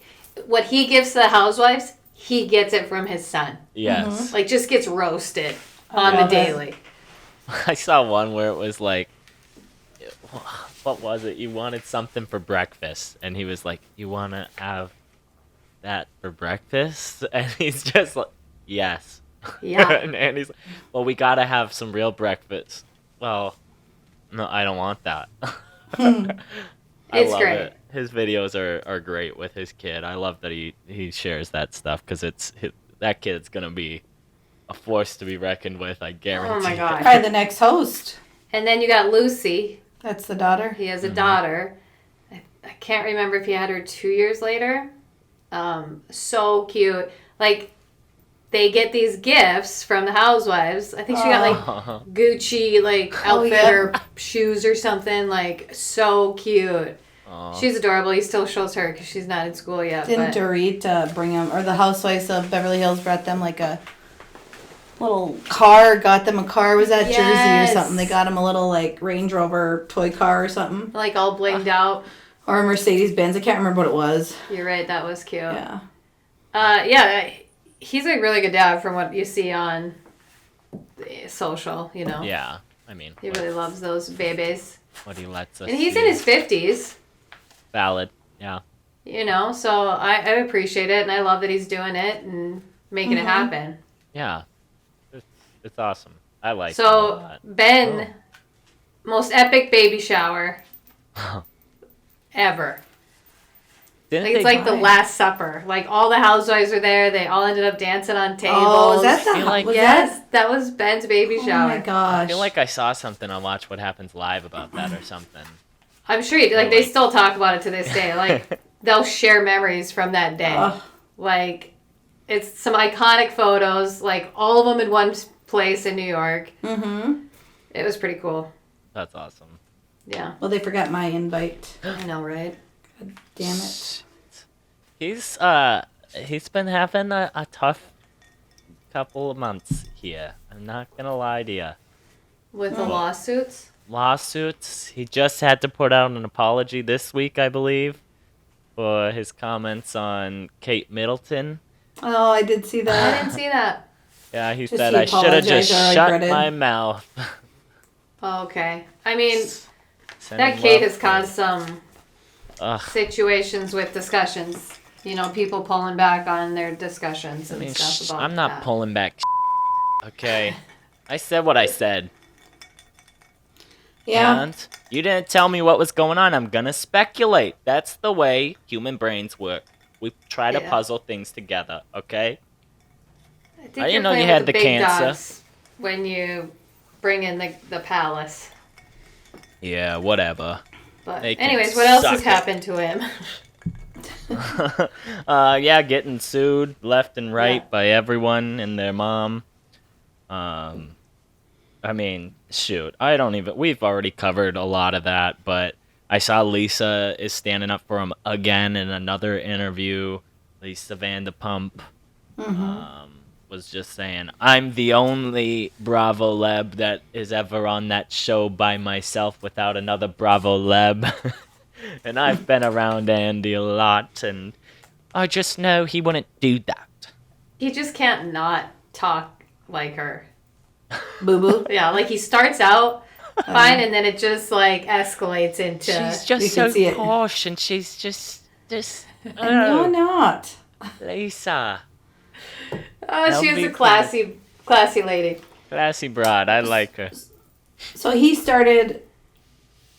what he gives to the housewives, he gets it from his son. Yes. Like just gets roasted on the love it. daily. I saw one where it was like, what was it? You wanted something for breakfast, and he was like, "You want to have that for breakfast?" And he's just like, "Yes." Yeah. and he's like, "Well, we gotta have some real breakfast." Well, no, I don't want that. I It's love great. it. His videos are great with his kid. I love that he shares that stuff because that kid's gonna be a force to be reckoned with. I guarantee. Oh my God. Probably the next host. And then you got Lucy. That's the daughter. He has a daughter. I can't remember if he had her 2 years later. So cute. Like, they get these gifts from the housewives. I think she got like Gucci like outfit yeah. or shoes or something. Like, so cute. She's adorable. He still shows her because she's not in school yet. Didn't but Dorit bring him, or the housewives of Beverly Hills brought them like a little car, got them a car, was that Jersey Yes. or something? They got him a little like Range Rover toy car or something. like all blinged out. Or a Mercedes Benz, I can't remember what it was. You're right. That was cute. Yeah. Yeah. He's a really good dad from what you see on social, you know. Yeah, I mean, He really loves those babies. what he lets us. And he's see. in his 50s. Valid. Yeah. You know, so I appreciate it, and I love that he's doing it and making it happen. Yeah. It's awesome. I like it a So, lot. Ben, most epic baby shower ever. Didn't Like, it's they- like the Last Supper. Like, all the housewives were there. They all ended up dancing on tables. Oh, is that the feel like- was Yes, that? that was Ben's baby Oh shower. my gosh. I feel like I saw something on Watch What Happens Live about that or something. I'm sure, like, they still talk about it to this day. Like, they'll share memories from that day. Ugh. Like, it's some iconic photos, like, all of them in one place in New York. Mm-hmm. It was pretty cool. That's awesome. Yeah. Well, they forgot my invite. I know, right? Damn it. He's been having a tough couple of months here. I'm not gonna lie to you. With the lawsuits? Lawsuits. He just had to put out an apology this week, I believe, for his comments on Kate Middleton. Oh, I did see I that. didn't see that. Yeah, he Just said he I should have just apologized or shut regretted. my mouth. Oh, okay. I mean, Sending that Kate love has caused some Ugh. situations with discussions. You know, people pulling back on their discussions I and mean, stuff about I'm not that. pulling back. Okay, I said what I said. Yeah. And you didn't tell me what was going on. I'm gonna speculate. That's the way human brains work. We try to Yeah. puzzle things together. Okay. I think I didn't you're know you playing had with the big cancer. dogs when you bring in the palace. Yeah. Whatever. But They can anyways, what else suck has it. happened to him? Yeah, getting sued left and right Yeah. by everyone and their mom. I mean, shoot, we've already covered a lot of that, but I saw Lisa is standing up for him again in another interview. Lisa Vanderpump was just saying, I'm the only Bravo Leb that is ever on that show by myself without another Bravo Leb. And I've been around Andy a lot, and I just know he wouldn't do that. He just can't not talk like her. Boo boo. Yeah, like he starts out fine, and then it just like escalates into. She's You just can so see it. posh, and she's just No, not. Lisa. Oh, she is LVP. a classy lady. Classy broad, I like her. So he started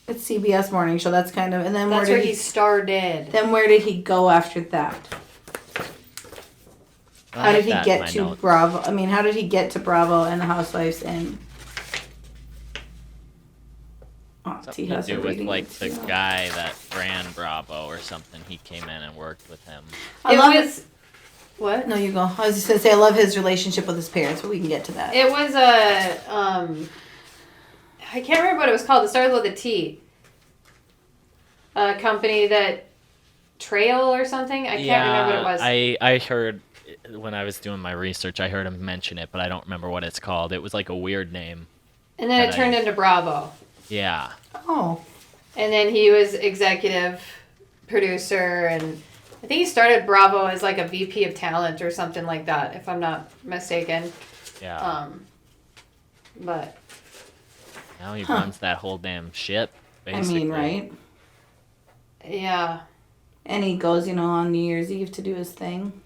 at CBS Morning Show. That's kind of, and then That's where where did he started. Then where did he go after that? I How have did he that in get my to notes. Bravo? I mean, how did he get to Bravo and the Housewives and Something to do with like the guy that ran Bravo or something. He came in and worked with him. I love his. What? No, you go. I was just gonna say I love his relationship with his parents, but we can get to that. It was a I can't remember what it was called. It started with a T. A company that Trail or something. I can't remember what it was. I heard when I was doing my research. I heard him mention it, but I don't remember what it's called. It was like a weird name. And then it turned into Bravo. Yeah. Oh. And then he was executive producer, and I think he started Bravo as like a VP of talent or something like that, if I'm not mistaken. Yeah. But now he runs that whole damn ship, basically. I mean, right? Yeah. And he goes, on New Year's Eve to do his thing.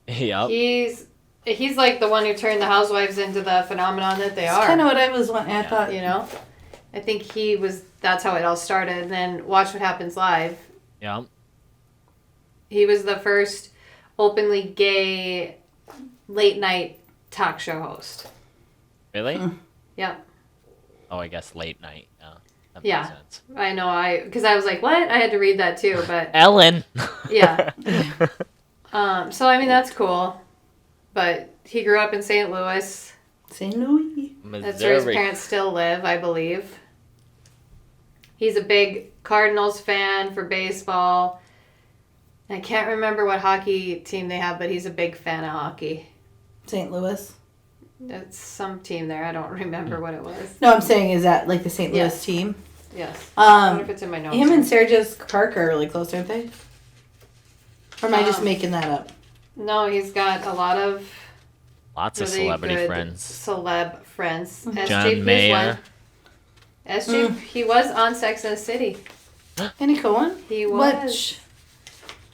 Yep. He's like the one who turned the housewives into the phenomenon that they are. That's kind of what I was wanting. I thought, I think that's how it all started. And then Watch What Happens Live. Yeah. He was the first openly gay late night talk show host. Really? Yep. Oh, I guess late night. That Yeah. makes sense. I know. Because I was like, what? I had to read that too, but Ellen. yeah. So I mean that's cool. But he grew up in St. Louis. St. Louis. Missouri. That's where his parents still live, I believe. He's a big Cardinals fan for baseball. I can't remember what hockey team they have, but he's a big fan of hockey. St. Louis. That's some team there. I don't remember what it was. No, I'm saying, is that like the St. Louis Yes. team? Yes. I wonder if it's in my notes. Him and Sarah Jessica Parker are really close, aren't they? Or am I just making that up? No, he's got a lot of Lots of really celebrity good friends. celeb friends. John SJP's Mayer. one. SJ, he was on Sex and the City. Andy Cohen? He was. Which?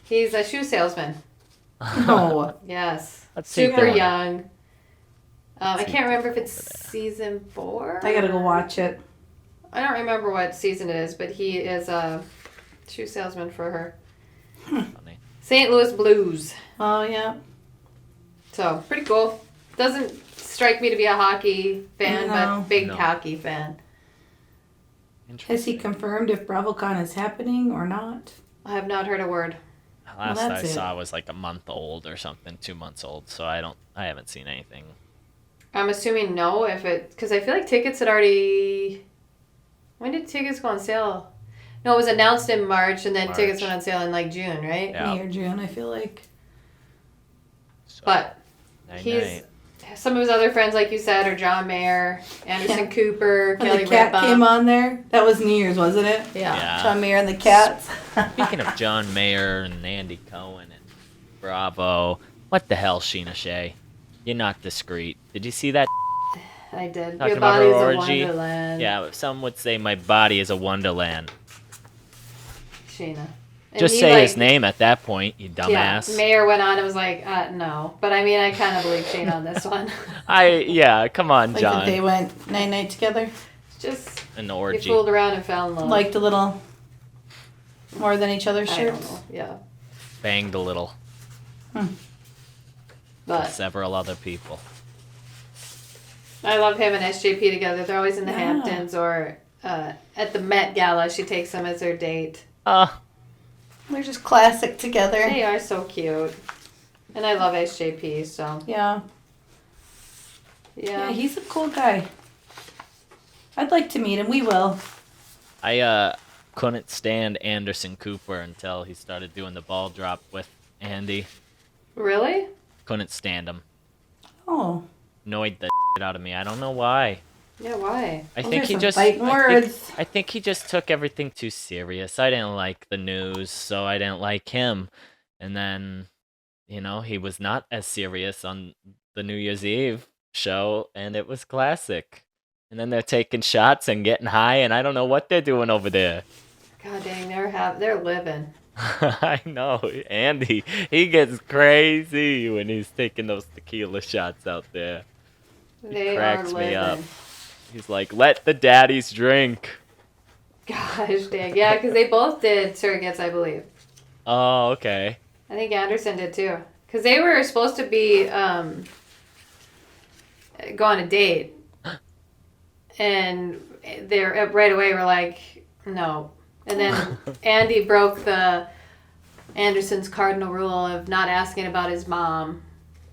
He's a shoe salesman. No. Yes. Let's see Super that. young. I can't remember if it's season 4. I gotta go watch it. I don't remember what season it is, but he is a shoe salesman for her. Funny. St. Louis Blues. Oh, yeah. So, pretty cool. Doesn't strike me to be a hockey fan, No. but big No. hockey fan. Has he confirmed if BravoCon is happening or not? I have not heard a word. Last that's I it. saw was like a month old or something, 2 months old. So I haven't seen anything. I'm assuming no, because I feel like tickets had already. When did tickets go on sale? No, it was announced in March, and then tickets went on sale in like June, right? Yeah. May or June, I feel like. So, But some of his other friends, like you said, are John Mayer, Anderson Cooper, When Kelly the cat Ripa. came on there, that was New Year's, wasn't it? Yeah. John Mayer and the cats. Speaking of John Mayer and Andy Cohen and Bravo, what the hell, Sheena Shea? You're not discreet. Did you see that? I did. Talking Your about her body's a orgy? wonderland. Yeah, some would say my body is a wonderland. Sheena. And Just he, say like, his name at that point, you dumbass. Yeah, Mayer went on and was like, no. But I mean, I kind of believe Sheena on this one. Come on, Like John. that they went night-night together. Just, An he orgy. fooled around and fell in love. Liked a little more than each other's I don't shirts. know. Yeah. Banged a little. But Several other people. I love him and SJP together. They're always in the Yeah. Hamptons or at the Met Gala. She takes him as her date. They're just classic together. They are so cute. And I love SJP, so Yeah. yeah. Yeah, he's a cool guy. I'd like to meet him. We will. I couldn't stand Anderson Cooper until he started doing the ball drop with Andy. Really? Couldn't stand him. Oh. Annoyed the shit out of me. I don't know why. Yeah, why? I Those think are he some just fighting words. I think he just took everything too serious. I didn't like the news, so I didn't like him. And then, he was not as serious on the New Year's Eve show, and it was classic. And then they're taking shots and getting high, and I don't know what they're doing over there. God dang, they're living. I know, Andy. He gets crazy when he's taking those tequila shots out there. They Cracks are me living. up. He's like, let the daddies drink. Gosh dang. Yeah, because they both did surrogates, I believe. Oh, okay. I think Anderson did too. Because they were supposed to be go on a date. and they're right away were like, no. And then Andy broke the Anderson's cardinal rule of not asking about his mom,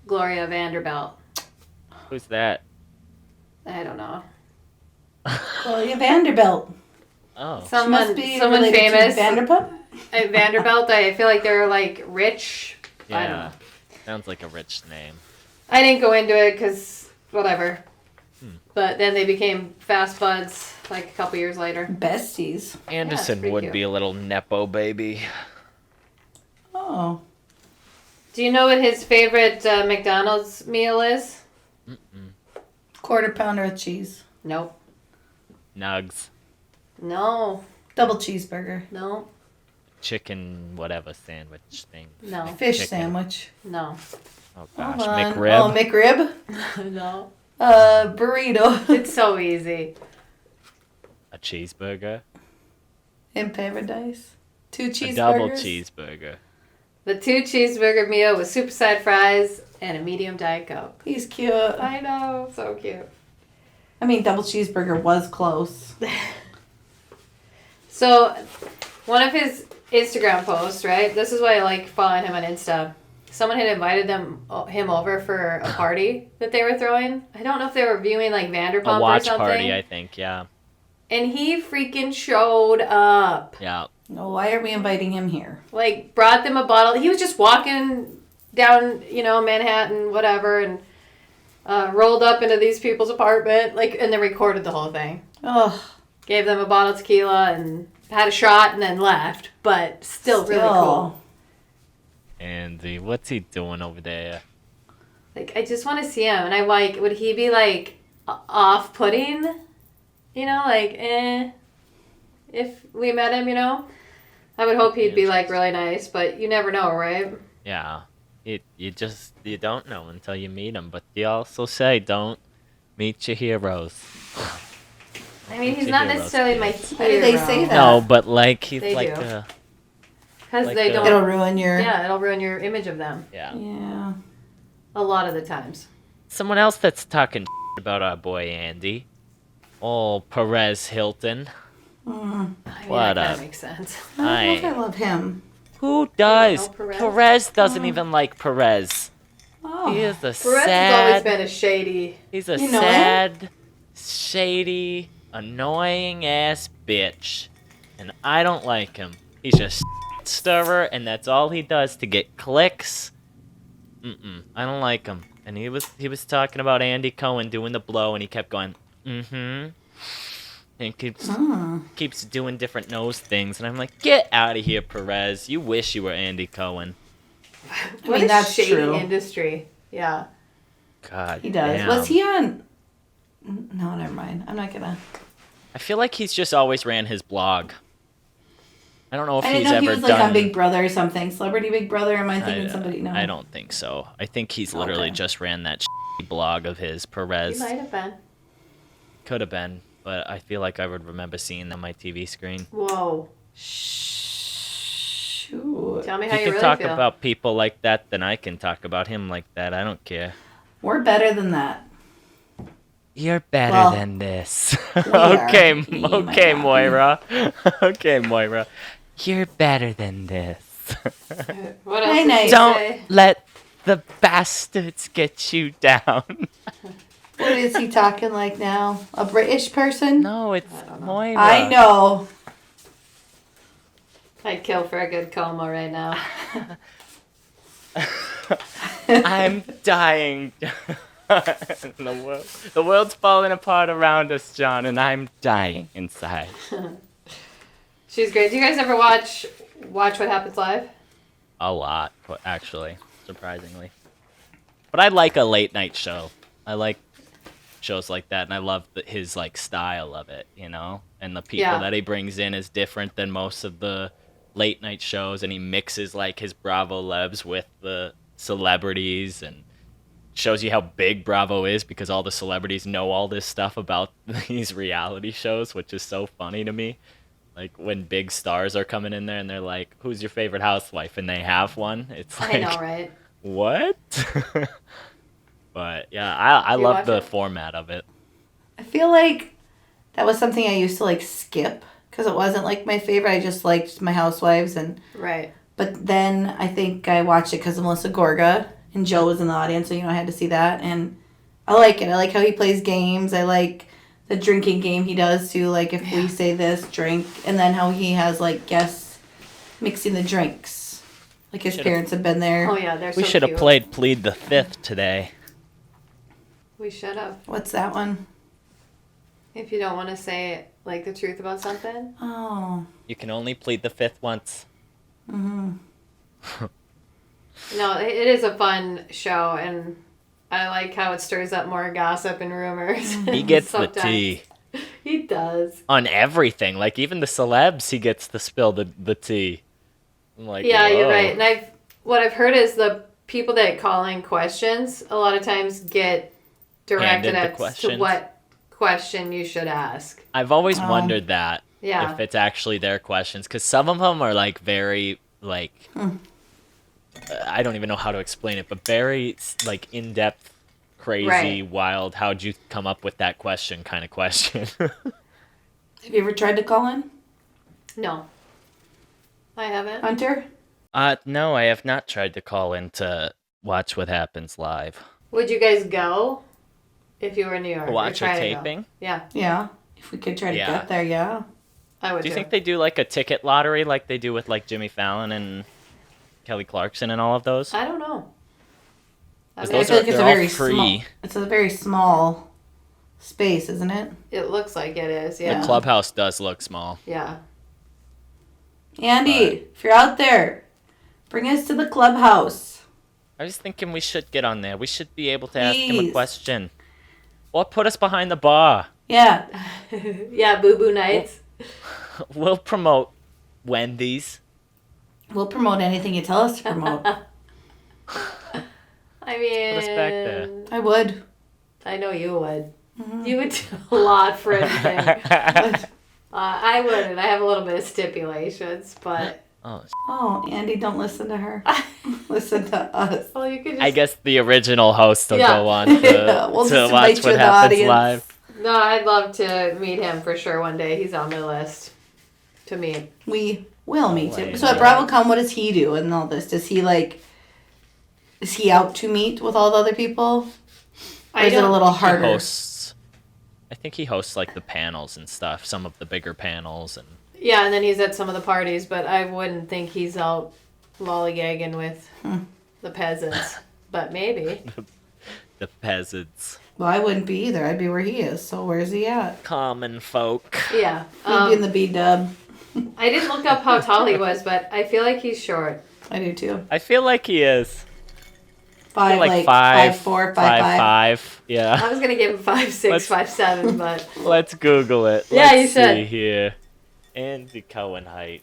Gloria Vanderbilt. Who's that? I don't know. Gloria Vanderbilt. Oh. She must be Someone related famous. to Vanderpump? Vanderbilt, I feel like they're like rich. Yeah. I don't know. Sounds like a rich name. I didn't go into it because whatever. But then they became fast buds like a couple years later. Besties. Anderson pretty would cute. be a little nepo baby. Oh. Do you know what his favorite McDonald's meal is? Quarter pounder with cheese. Nope. Nugs. No. Double cheeseburger. No. Chicken whatever sandwich thing. No. Fish Chicken. sandwich. No. Oh Hold gosh, on. McRib. Oh, McRib. No. Burrito. It's so easy. A cheeseburger. In paradise. 2 cheeseburgers. A double cheeseburger. The 2 cheeseburger meal with superside fries and a medium Diet Coke. He's cute. I know. So cute. I mean, double cheeseburger was close. So, one of his Instagram posts, right? This is why I like following him on Insta. Someone had invited him over for a party that they were throwing. I don't know if they were viewing like Vanderpump A watch or something. party, I think, yeah. And he freaking showed up. Yeah. Oh, why are we inviting him here? Like, brought them a bottle. He was just walking down, Manhattan, whatever, and rolled up into these people's apartment, and then recorded the whole thing. Oh, Gave them a bottle of tequila and had a shot and then left, but still really cool. Andy, what's he doing over there? Like, I just want to see him, and I'm like, would he be, off-putting? If we met him, I would hope he'd be, really nice, but you never know, right? Yeah. You don't know until you meet him, but they also say don't meet your heroes. I mean, he's Your not heroes, necessarily my kids. hero. Why do they say that? No, but he's They like do. a... Because Like they the- don't... It'll ruin your... Yeah, it'll ruin your image of them. Yeah. Yeah. A lot of the times. Someone else that's talking about our boy Andy. Oh, Perez Hilton. I mean, What that kind up? of makes sense. I don't know if I love him. Who does? know Perez? Perez doesn't even like Perez. Oh. He is a Perez has always sad... been a shady... He's a You know sad, shady, annoying-ass bitch. And I don't like him. He's just stirrer, and that's all he does to get clicks. I don't like him. And he was talking about Andy Cohen doing the blow, and he kept going, and keeps doing different nose things, and I'm like, get out of here, Perez. You wish you were Andy Cohen. What mean, a that's shady true. industry. Yeah. God, He does. damn. Was he on... No, never mind. I'm not gonna... I feel like he's just always ran his blog. I don't know if I he's didn't know ever he was done. on Big Brother or something. Celebrity Big Brother? Am I thinking somebody? No. I don't think so. I think he's literally Okay. just ran that blog of his. Perez He might have been. could have been, but I feel like I would remember seeing that on my TV screen. Whoa. Shoot. Tell me If how you you can really talk feel. about people like that, then I can talk about him like that. I don't care. We're better than that. You're better Well, than this. are. okay, He might okay, not be. Moira. Okay, Moira. You're better than this. What else Hey, did Nate. she Don't say? let the bastards get you down. What is he talking like now? A British person? No, it's Moira. I know. I'd kill for a good coma right now. I'm dying. The world's falling apart around us, John, and I'm dying inside. She's great. Do you guys ever watch What Happens Live? A lot, actually, surprisingly. But I like a late night show. I like shows like that, and I love his style of it, And the people Yeah. that he brings in is different than most of the late night shows, and he mixes his Bravo Lebs with the celebrities, and shows you how big Bravo is because all the celebrities know all this stuff about these reality shows, which is so funny to me. Like when big stars are coming in there and they're like, "Who's your favorite housewife?" and they have one. It's like, I know, right? what? But yeah, I You love watch the it? format of it. I feel like that was something I used to like skip because it wasn't like my favorite. I just liked My Housewives Right. But then I think I watched it because of Melissa Gorga and Joe was in the audience, so I had to see that. And I like it. I like how he plays games. I like the drinking game he does too. Like if we say this, drink, and then how he has like guests mixing the drinks. Like his parents have been there. Oh yeah, they're so We should have cute. played Plead the Fifth today. We should have. What's that one? If you don't want to say like the truth about something. Oh. You can only plead the fifth once. Mm-hmm. No, it is a fun show, and I like how it stirs up more gossip and rumors. He gets the Sometimes. tea. He does. On everything. Like, even the celebs, he gets to spill the tea. I'm like, Yeah, you're whoa. right. And what I've heard is the people that call in questions a lot of times get directed Handed the at to questions. what question you should ask. I've always wondered that. Yeah. If it's actually their questions. Because some of them are, like, very, like... I don't even know how to explain it, but very, like, in-depth, crazy, Right. wild, how'd you come up with that question kind of question. Have you ever tried to call in, No. I haven't. Hunter? No, I have not tried to call in to watch what happens live. Would you guys go if you were in New York? or Watch a try to go? taping? Yeah, Yeah. If we could try to Yeah. get there, yeah. I would Do you think they do, like, a ticket lottery like they do with, like, Jimmy Fallon and Kelly Clarkson and all of those? I don't know. I 'Cause mean, those I feel are- like it's a they're all very free. small. It's a very small space, isn't it? it looks like it is. Yeah. The clubhouse does look small. Yeah. Andy, if you're out there, bring us to the clubhouse. I was thinking we should get on there. We should be able to ask him a Please. question. Or put us behind the bar. Yeah. Yeah, Boo Boo Nights. We'll promote Wendy's. We'll promote anything you tell us to promote. I mean, Put us back there. I would. I know you would. You would do a lot for anything. I wouldn't. I have a little bit of stipulations, but Oh, Oh, Andy, don't listen to her. Listen to us. well, you could just. I guess the original host will Yeah. go on to, Yeah, we'll to just watch invite you what in the happens audience. live. No, I'd love to meet him for sure one day. He's on my list to meet. We will meet him. Wait, So at BravoCon, what does he do in all this? Does he is he out to meet with all the other people? Or is it a little He harder? hosts. I think he hosts like the panels and stuff. Some of the bigger panels and Yeah, and then he's at some of the parties, but I wouldn't think he's out lollygagging with the peasants. But maybe. the peasants, Well, I wouldn't be either. I'd be where he is. So where's he at? common folk. Yeah. He'd be in the B-dub. I didn't look up how tall he was, but I feel like he's short. I do too. I feel like he is. I Five, feel like 5'4", 5'4", 5'5". 5'5". Yeah. I was gonna give him 5'6", Let's- 5'7", but Let's Google it. Yeah, Let's you should. see here. Andy Cohen height.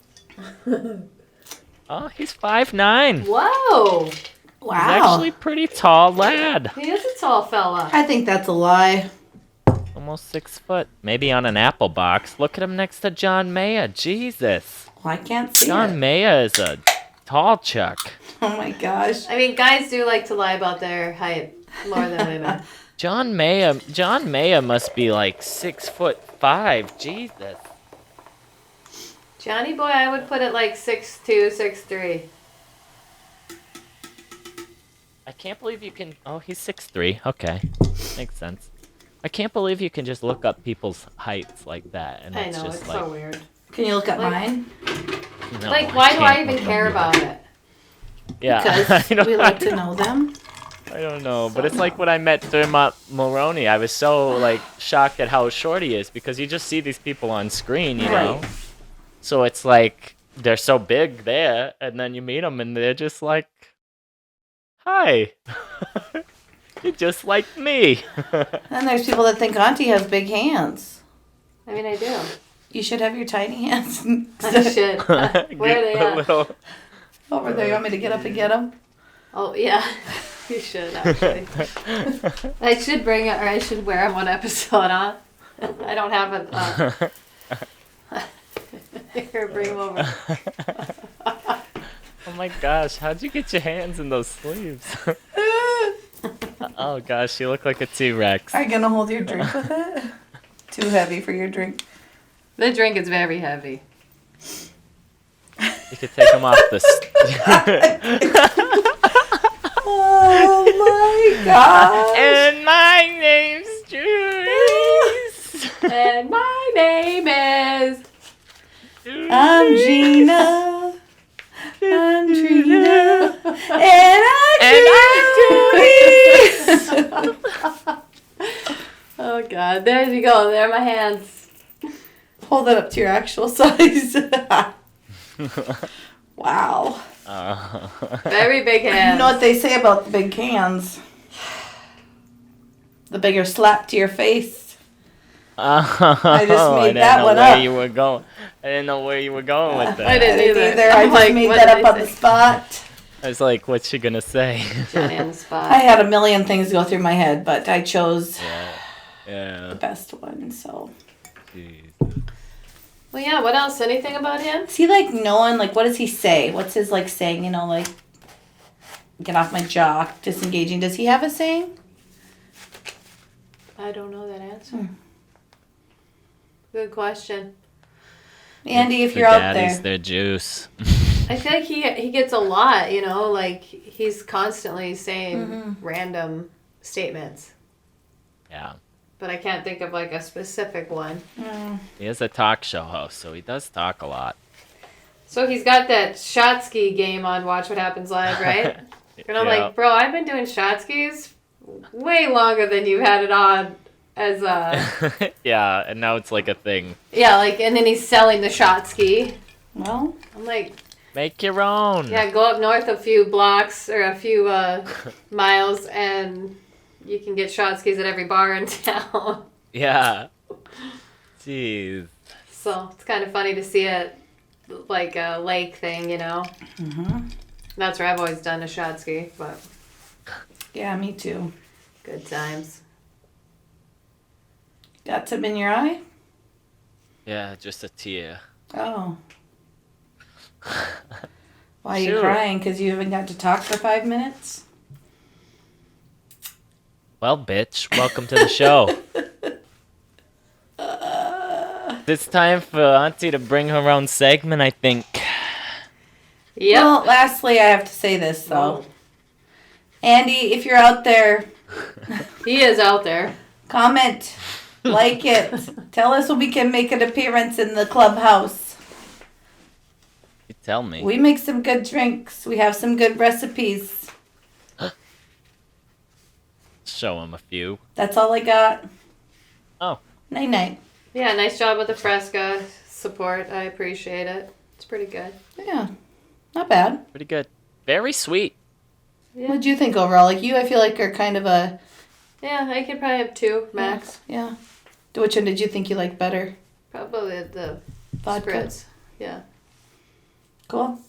Oh, he's 5'9". whoa, He's Wow. actually pretty tall lad. he is a tall fella. I think that's a lie. Almost 6 foot. Maybe on an apple box. Look at him next to John Mayer. Jesus. Well, I can't see John it. Mayer is a tall chuck. Oh my gosh. I mean, guys do like to lie about their height more than women. John Mayer must be like 6'5". Jesus. Johnny boy, I would put it like 6'2", 6'3". I can't believe you can. Oh, he's 6'3". Okay, makes sense. I can't believe you can just look up people's heights like that, and I it's know, just it's like. so weird. Can you look up Like- mine? No, Like, why do I can't even look care up- about it? Yeah, Because I don't- we like to know them. I don't know, but it's like when I met Dermot Mulroney. I was so like shocked at how short he is because you just see these people on screen, you know. Right. So it's like they're so big there, and then you meet them, and they're just like, "Hi, you're just like me." Then there's people that think Auntie has big hands. I mean, I do. You should have your tiny hands. I should. Where are they Get a at? little- Over there. You want me to get up and get them? Oh, yeah. You should, actually. I should bring it, or I should wear them one episode, huh? I don't have it. Here, bring them over. Oh my gosh, how'd you get your hands in those sleeves? Oh gosh, you look like a T-Rex. Are you going to hold your drink with it? Too heavy for your drink. The drink is very heavy. You could take them off the... Oh my god. And my name's Juice. And my name is... I'm Gina. I'm Trina. And I'm Judy. Oh god, there you go. There are my hands. Hold that up to your actual size. Wow. Very big hands. You know what they say about the big hands? The bigger slap to your face. I just made that one up. You were going. I didn't know where you were going with that. I didn't either. I I'm just like, made what that did up they on the say? spot. I was like, what's she gonna say? Johnny on the spot. I had a million things go through my head, but I chose Yeah. the best one, so. Jeez. Well, yeah, what else? Anything about him? Is he like knowing, like, what does he say? What's his, like, saying, you know, like, get off my jock, disengaging? Does he have a saying? I don't know that answer. Good question. Andy, if The you're out daddies, there. their juice. I feel like he gets a lot, you know, like he's constantly saying random statements. Yeah. But I can't think of like a specific one. He is a talk show host, so he does talk a lot. So he's got that shot ski game on Watch What Happens Live, right? And I'm like, bro, I've been doing shot skis way longer than you've had it on as a... Yeah, and now it's like a thing. Yeah, like, and then he's selling the shot ski. Well, I'm like... Make your own. Yeah, go up north a few blocks or a few miles and you can get shot skis at every bar in town. Yeah. Jeez. So it's kind of funny to see it like a lake thing, you know? mm-hmm. That's where I've always done a shot ski, but Yeah, me too. good times. Got some in your eye? Yeah, just a tear. Oh. Why are you Sure. crying? Because you haven't got to talk for 5 minutes? Well, bitch, welcome to the show. It's time for Auntie to bring her own segment, I think. Yep. Well, lastly, I have to say this, though. Whoa. Andy, if you're out there, He is out there. comment, like it. Tell us when we can make an appearance in the clubhouse. You tell me. We make some good drinks. We have some good recipes. Show him a few. That's all I got. Oh. Night-night. Yeah, nice job with the Fresca support. I appreciate it. It's pretty good. Yeah, not bad. Pretty good. Very sweet. Yeah. What'd you think overall? Like, you, I feel like, are kind of a... Yeah, I could probably have 2 max. Yeah. Which one did you think you liked better? Probably the Vodka? spritz. Yeah. Cool.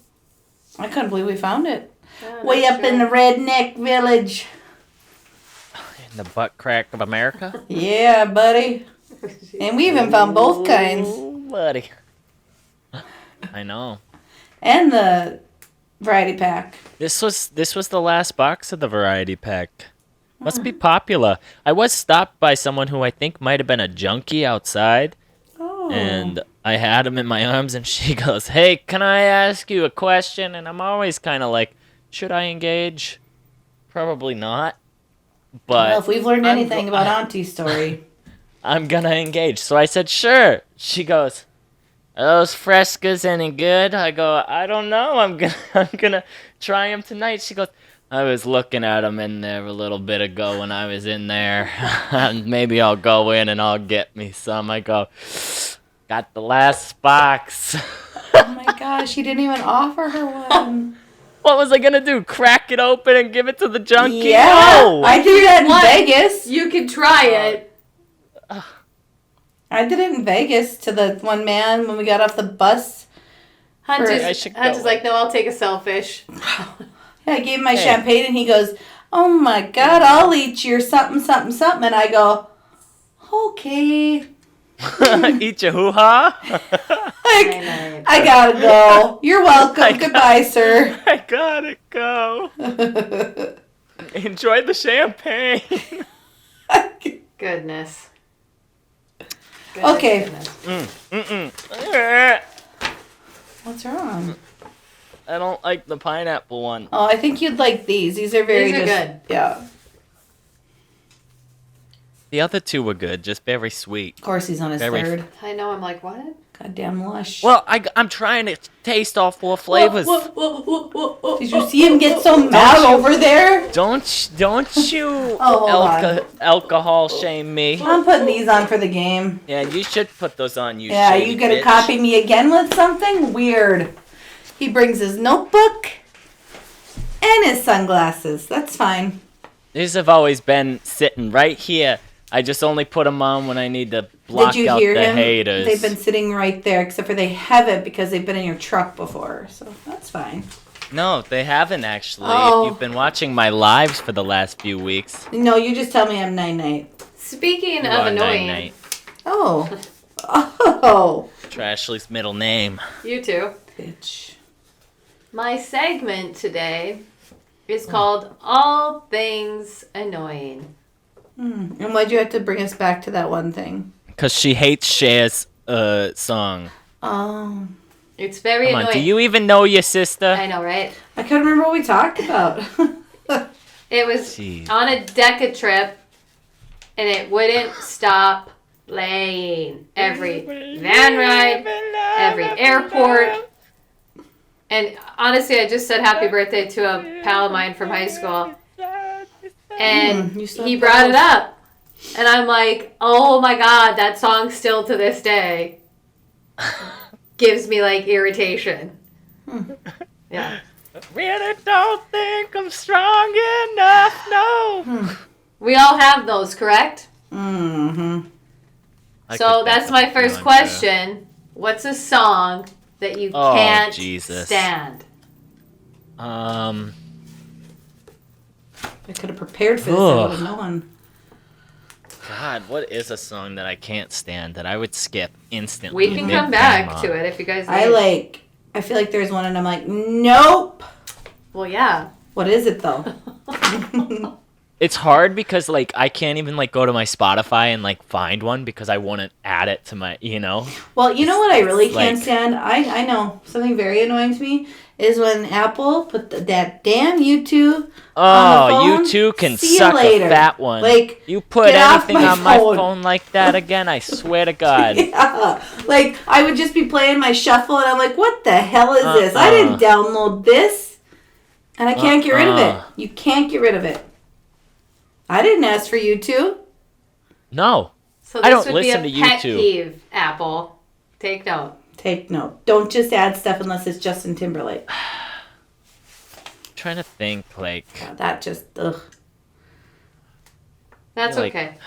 I couldn't believe we found it. Yeah, Way nice up in the job. redneck village. In the butt crack of America. Yeah, buddy. And we even found both kinds. Oh, buddy. I know. And the variety pack. This was the last box of the variety pack. Must be popular. I was stopped by someone who I think might have been a junkie outside. Oh. And I had him in my arms and she goes, "Hey, can I ask you a question?" And I'm always kind of like, should I engage? Probably not. But Well, if we've learned I'm anything about Auntie's story. I'm gonna engage. So I said, sure. She goes, "Are those frescas any good?" I go, "I don't know. I'm gonna try them tonight." She goes, "I was looking at them in there a little bit ago when I was in there. Maybe I'll go in and I'll get me some." I go, "Got the last box." Oh my gosh, he didn't even offer her one. What was I gonna do? Crack it open and give it to the junkie? Yeah, No! I did that in What? Vegas. You could try it. I did it in Vegas to the one man when we got off the bus. Hunt I is, should Hunt go. is like, no, I'll take a selfish. I gave him my Hey. champagne and he goes, "Oh my God, I'll eat your something, something, something." And I go, "Okay." Eat your hoo-ha? I gotta go. You're welcome. Goodbye, sir. I gotta go. Enjoy the champagne. Goodness. Goodness, Okay. goodness. What's wrong? I don't like the pineapple one. Oh, I think you'd like these. These are very These are good. Yeah. The other two were good, just very sweet. Of course, he's on his Very third. I know. I'm like, what? Goddamn lush. Well, I'm trying to taste all four flavors. Whoa. Did you see him get so mad over there? Don't you Oh, hold alcohol shame me. I'm putting these on for the game. Yeah, you should put those on, you Yeah, shady you gonna bitch. copy me again with something weird? He brings his notebook and his sunglasses. That's fine. These have always been sitting right here. I just only put them on when I need to block Did you out hear the him? haters. They've been sitting right there, except for they haven't because they've been in your truck before. So that's fine. No, they haven't actually. Oh. If you've been watching my lives for the last few weeks. No, you just tell me I'm Night. Speaking you of are annoying, Night. Oh. Oh. Trashley's middle name. you two. Bitch. My segment today is called All Things Annoying. And why'd you have to bring us back to that one thing? Because she hates Cher's song. Oh. It's very Come annoying. on, do you even know your sister? I know, right? I couldn't remember what we talked about. It was Jeez. on a DECA trip, and it wouldn't stop playing. Every van ride, every airport. And honestly, I just said happy birthday to a pal of mine from high school. And you still he have brought it pals? up. And I'm like, oh my god, that song still to this day gives me like irritation. Yeah. Really don't think I'm strong enough, no. We all have those, correct? Mm-hmm. I So could that's think my of first one, question. What's a song that you Oh, can't Jesus. stand? too. I could have prepared for this. I Ugh. would have known. God, what is a song that I can't stand that I would skip instantly? We can if it come back came to on? it if you guys need. I feel like there's one and I'm like, nope. Well, yeah. What is it though? It's hard because like I can't even like go to my Spotify and like find one because I wouldn't add it to my, you know. Well, you know what I really can't like- stand? I know something very annoying to me is when Apple put that damn YouTube on the Oh, phone. you too can See you suck later. a fat one. Like, you put get off anything my on my phone. phone like that again, I swear to God. yeah. Like, I would just be playing my shuffle and I'm like, what the hell is this? I didn't download this. And I can't get rid of it. You can't get rid of it. I didn't ask for you to. No. So this I don't would listen be to a pet YouTube. peeve, Apple. Take note. Take note. Don't just add stuff unless it's Justin Timberlake. Trying to think like God, that just, ugh. That's Like, okay.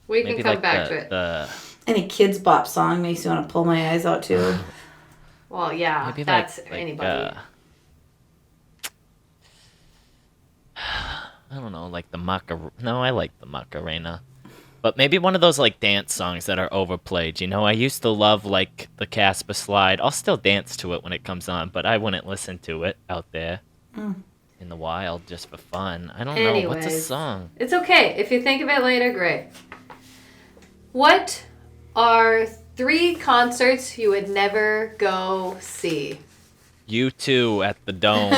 We can maybe come like back to it. the Any Kids Bop song makes you want to pull my eyes out too. Well, yeah, maybe that's like anybody. I don't know, like the Macarena. No, I like the Macarena. But maybe one of those like dance songs that are overplayed. You know, I used to love like the Casper Slide. I'll still dance to it when it comes on, but I wouldn't listen to it out there in the wild just for fun. I don't know. What's a Anyways. song? It's okay. If you think of it later, great. What are 3 concerts you would never go see? U2 at the Dome.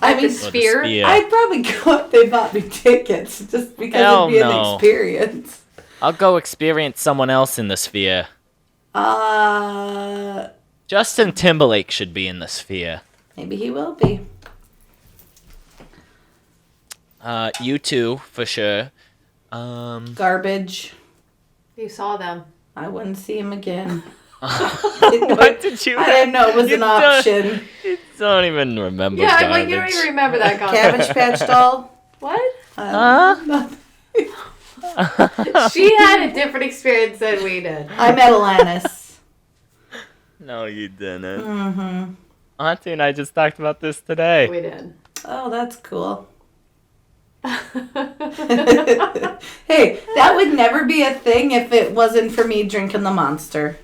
I At mean, the Sphere? Sphere. I'd probably go if they bought me tickets just because Hell it'd be an no. experience. I'll go experience someone else in the Sphere. Justin Timberlake should be in the Sphere. Maybe he will be. U2 for sure. Garbage. You saw them. I wouldn't see him again. What did you? I didn't know it was You an don't- option. You don't even remember. Yeah, I'm garbage. like, you don't even remember that concert. Cabbage Patch Doll. What? Nothing. She had a different experience than we did. I met Alanis. No, you didn't. Mm-hmm. Auntie and I just talked about this today. We did. Oh, that's cool. Hey, that would never be a thing if it wasn't for me drinking the Monster.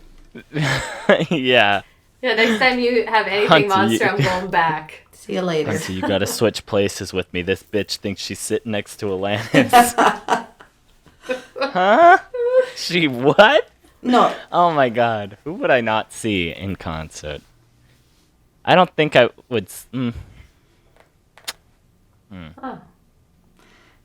Yeah. Yeah, next time you have anything Hunter, Monster, you- I'm going back. See you later. Auntie, you gotta switch places with me. This bitch thinks she's sitting next to Alanis. Huh? She what? No. Oh my god. Who would I not see in concert? I don't think I would. Oh.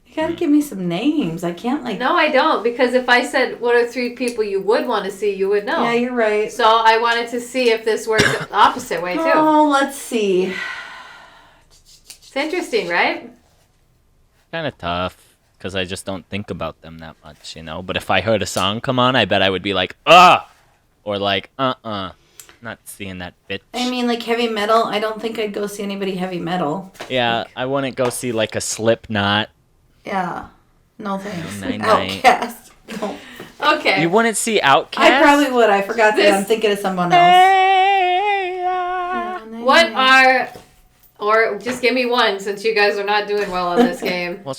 You gotta give me some names. I can't like. No, I don't, because if I said what are 3 people you would want to see, you would know. Yeah, you're right. So I wanted to see if this works the opposite way too. Oh, let's see. It's interesting, right? Kind of tough because I just don't think about them that much, you know. But if I heard a song come on, I bet I would be like, or like, not seeing that bitch. I mean, like heavy metal. I don't think I'd go see anybody heavy metal. Yeah, I wouldn't go see like a Slipknot. Yeah. No thanks. Night. Outcast. No. Okay. You wouldn't see Outkast? I probably would. I forgot that. I'm thinking of someone else. What are, or just give me one since you guys are not doing well on this game. Well,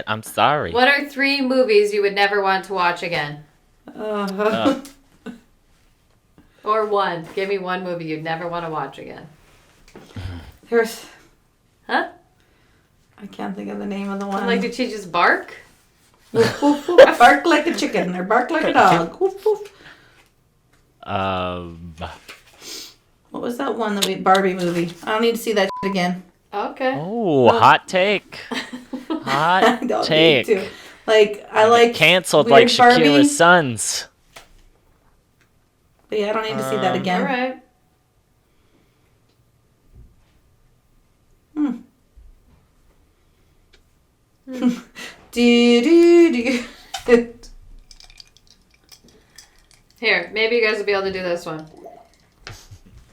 I'm sorry. What are 3 movies you would never want to watch again? Or one. Give me one movie you'd never want to watch again. There's. Huh? I can't think of the name of the one. Like, did she just bark? Woof, woof, woof. Bark like a chicken or bark like a dog. Woof, woof. What was that one Barbie movie? I don't need to see that shit again. Okay. Oh, hot take. I Hot don't take. need to. Like, I like canceled weird like Shakira's Barbie. sons. But yeah, I don't need to see that again. All right. Do. Here, maybe you guys will be able to do this one.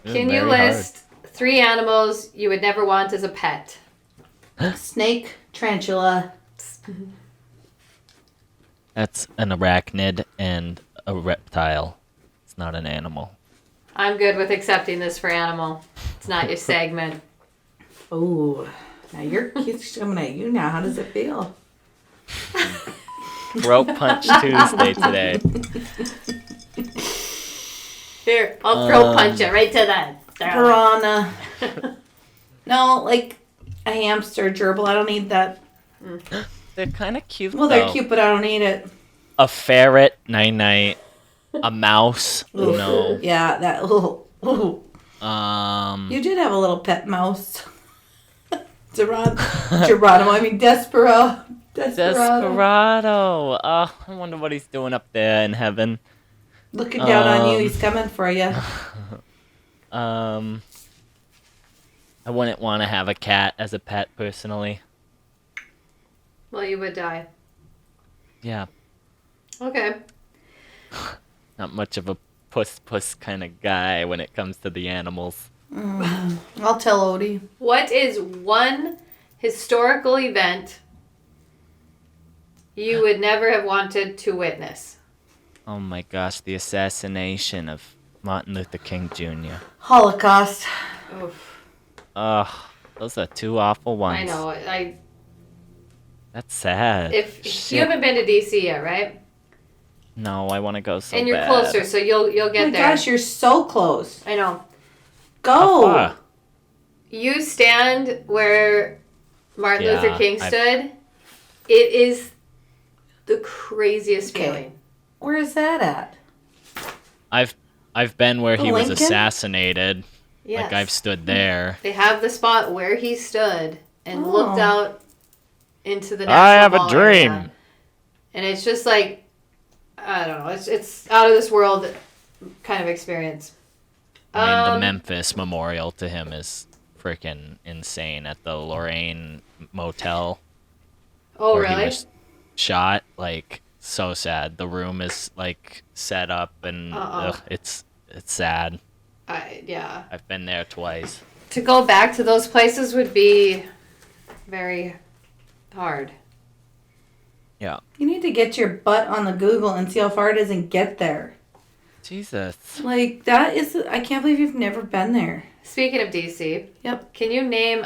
Can you Very list 3 animals you would never want as a pet? Snake, tarantula. That's an arachnid and a reptile. It's not an animal. I'm good with accepting this for animal. It's not your segment. Oh, now you're coming at you now. How does it feel? Throat punch Tuesday today. Here, I'll throw punch it right to that. Piranha. No, like a hamster, gerbil. I don't need that. They're kind of cute. Well, they're cute, but I don't need it. A ferret, night. A mouse, Ooh. no. Yeah, that. Ooh. You did have a little pet mouse. Geronimo. I mean, Desperado. Desperado. Oh, I wonder what he's doing up there in heaven. Looking down on you. He's coming for you. I wouldn't want to have a cat as a pet personally. Well, you would die. Yeah, Okay. not much of a puss kind of guy when it comes to the animals. I'll tell Odie. What is one historical event you would never have wanted to witness? Oh my gosh, the assassination of Martin Luther King Jr. Holocaust. Oof. Ugh, those are 2 awful ones. I know. That's sad. If Shit. you haven't been to DC yet, right? No, I want to go so And you're bad. closer, so you'll Oh get my there. gosh, you're so close. I know. How Go. far? You stand where Martin Yeah, Luther King stood. It is the craziest Okay. feeling. Where is that at? I've been where he was Lincoln? assassanated. Yes. Like I've stood there. They have the spot where he stood and Oh. looked out into the National I have a Mall dream. area. And it's just like, I don't know, it's out of this world kind of experience. I mean, the Memphis memorial to him is freaking insane at the Lorraine Motel. Oh, where he really? was shot. Like, so sad. The room is like set up and it's sad. Yeah. I've been there twice. To go back to those places would be very hard. Yeah. You need to get your butt on the Google and see how far it is and get there. Jesus. Like, that is... I can't believe you've never been there. Speaking of DC, Yep. can you name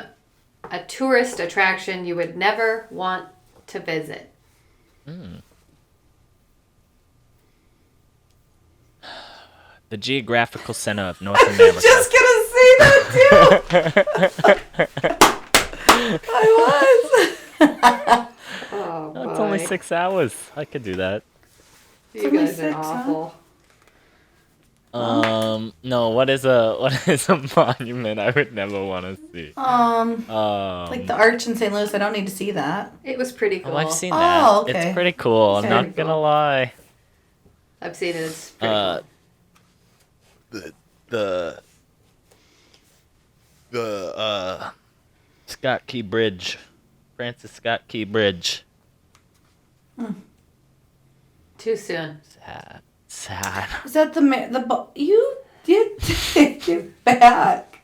a tourist attraction you would never want to visit? The geographical center of North America. Just gonna say that too. I was. Oh, It's only 6 hours. I could do that. You only guys are 6, huh? awful. No. What is a monument I would never want to see? Like the Arch in St. Louis. I don't need to see that. It was pretty cool. Oh, I've seen that. Oh, okay. It's pretty cool. I'm Very not gonna cool. lie. I've seen it. It's pretty cool. The Scott Key Bridge, Francis Scott Key Bridge. Too soon. Sad. Is that you did take it back?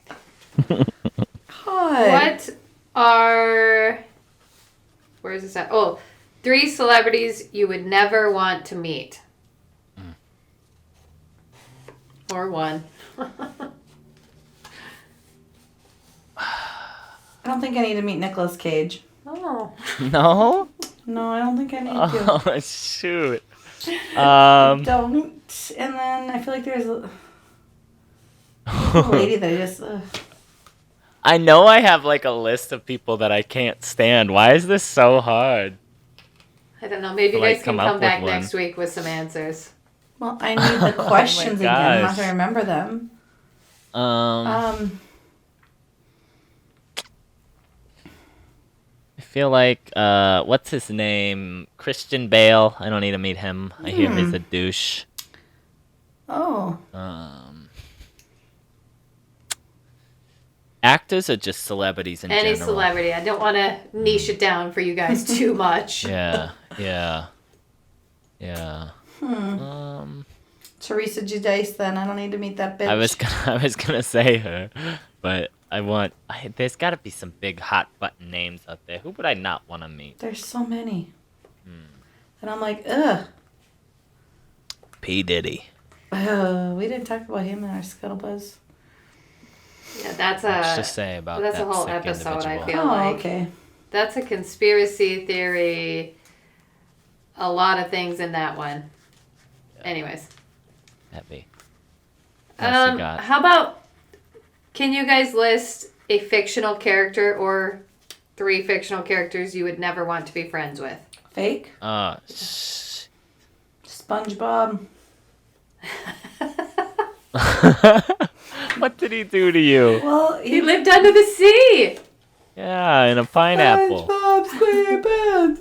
God. Where is this at? Oh, 3 celebrities you would never want to meet. Or 1. I don't think I need to meet Nicolas Cage. Oh. No? No, I don't think I need to. Oh, shoot. Don't. And then I feel like there's a lady that I just. I know I have like a list of people that I can't stand. Why is this so hard? I don't know. Maybe you To, guys can come up come back with one. next week with some answers. Well, I need the questions again. I'm not gosh. gonna remember them. I feel like, what's his name? Christian Bale. I don't need to meet him. I hear he's a douche. Oh. Actors or just celebrities in Any general? celebrity. I don't want to niche it down for you guys too much. Yeah. Teresa Giudice, then I don't need to meet that bitch. I was gonna say her, but there's got to be some big hot button names out there. Who would I not want to meet? There's so many. And I'm like, ugh. P Diddy. We didn't talk about him in our Scuttlebuzz. Yeah, that's Let's just say about that's that a whole sick episode, I individual. feel Oh, like. okay. That's a conspiracy theory. A lot of things in that one. Anyways. Heavy. What else you got? How about, can you guys list a fictional character or 3 fictional characters you would never want to be friends with? Fake? SpongeBob. What did he do to you? Well, He lived under the sea! Yeah, in a pineapple. SpongeBob SquarePants.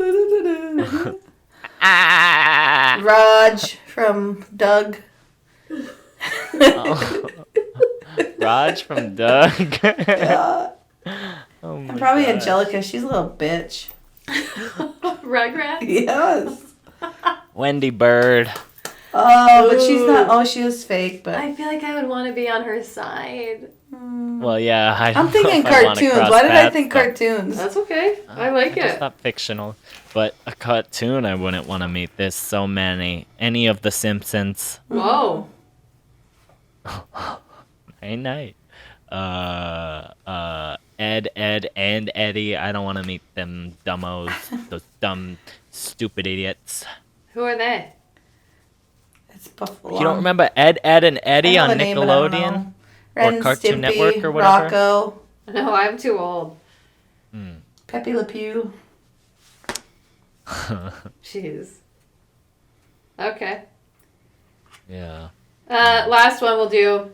Raj from Doug. Raj from Doug. Yeah. Oh my And probably gosh. Angelica. She's a little bitch. Rugrats? Yes. Wendy Bird. Oh, but she's not. Oh, she is fake, but. I feel like I would want to be on her side. Well, yeah. I don't I'm know thinking if I wanna cartoons. cross Why did I paths, think but- cartoons? That's okay. I like I just it. thought fictional. But a cartoon I wouldn't want to meet. There's so many. Any of the Simpsons. Whoa. Night. Ed, and Eddie. I don't want to meet them dumbos. Those dumb, stupid idiots. Who are they? It's Buffalo. You don't remember Ed, and Eddie on Nickelodeon? Ren Or and Cartoon Stimpy, Network or whatever? Rocco, No, I'm too old. Pepe Le Pew. Jeez. Okay. Yeah. Last one we'll do.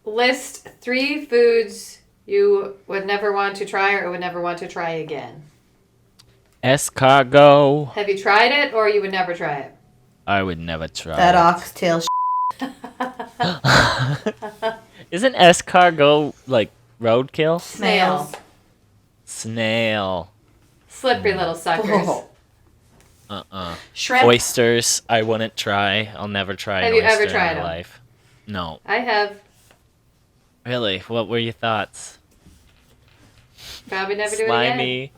List 3 foods you would never want to try or would never want to try again. Escargot. Have you tried it or you would never try it? I would never try That it. oxtail Isn't escargot like roadkill? Snails. Snail. Slippery little suckers. Oh. Shrimp. Oysters. I wouldn't try. I'll never try an Have you oyster ever tried in my them? life. No. I have. Really? What were your thoughts? Probably never do it again. Slimy.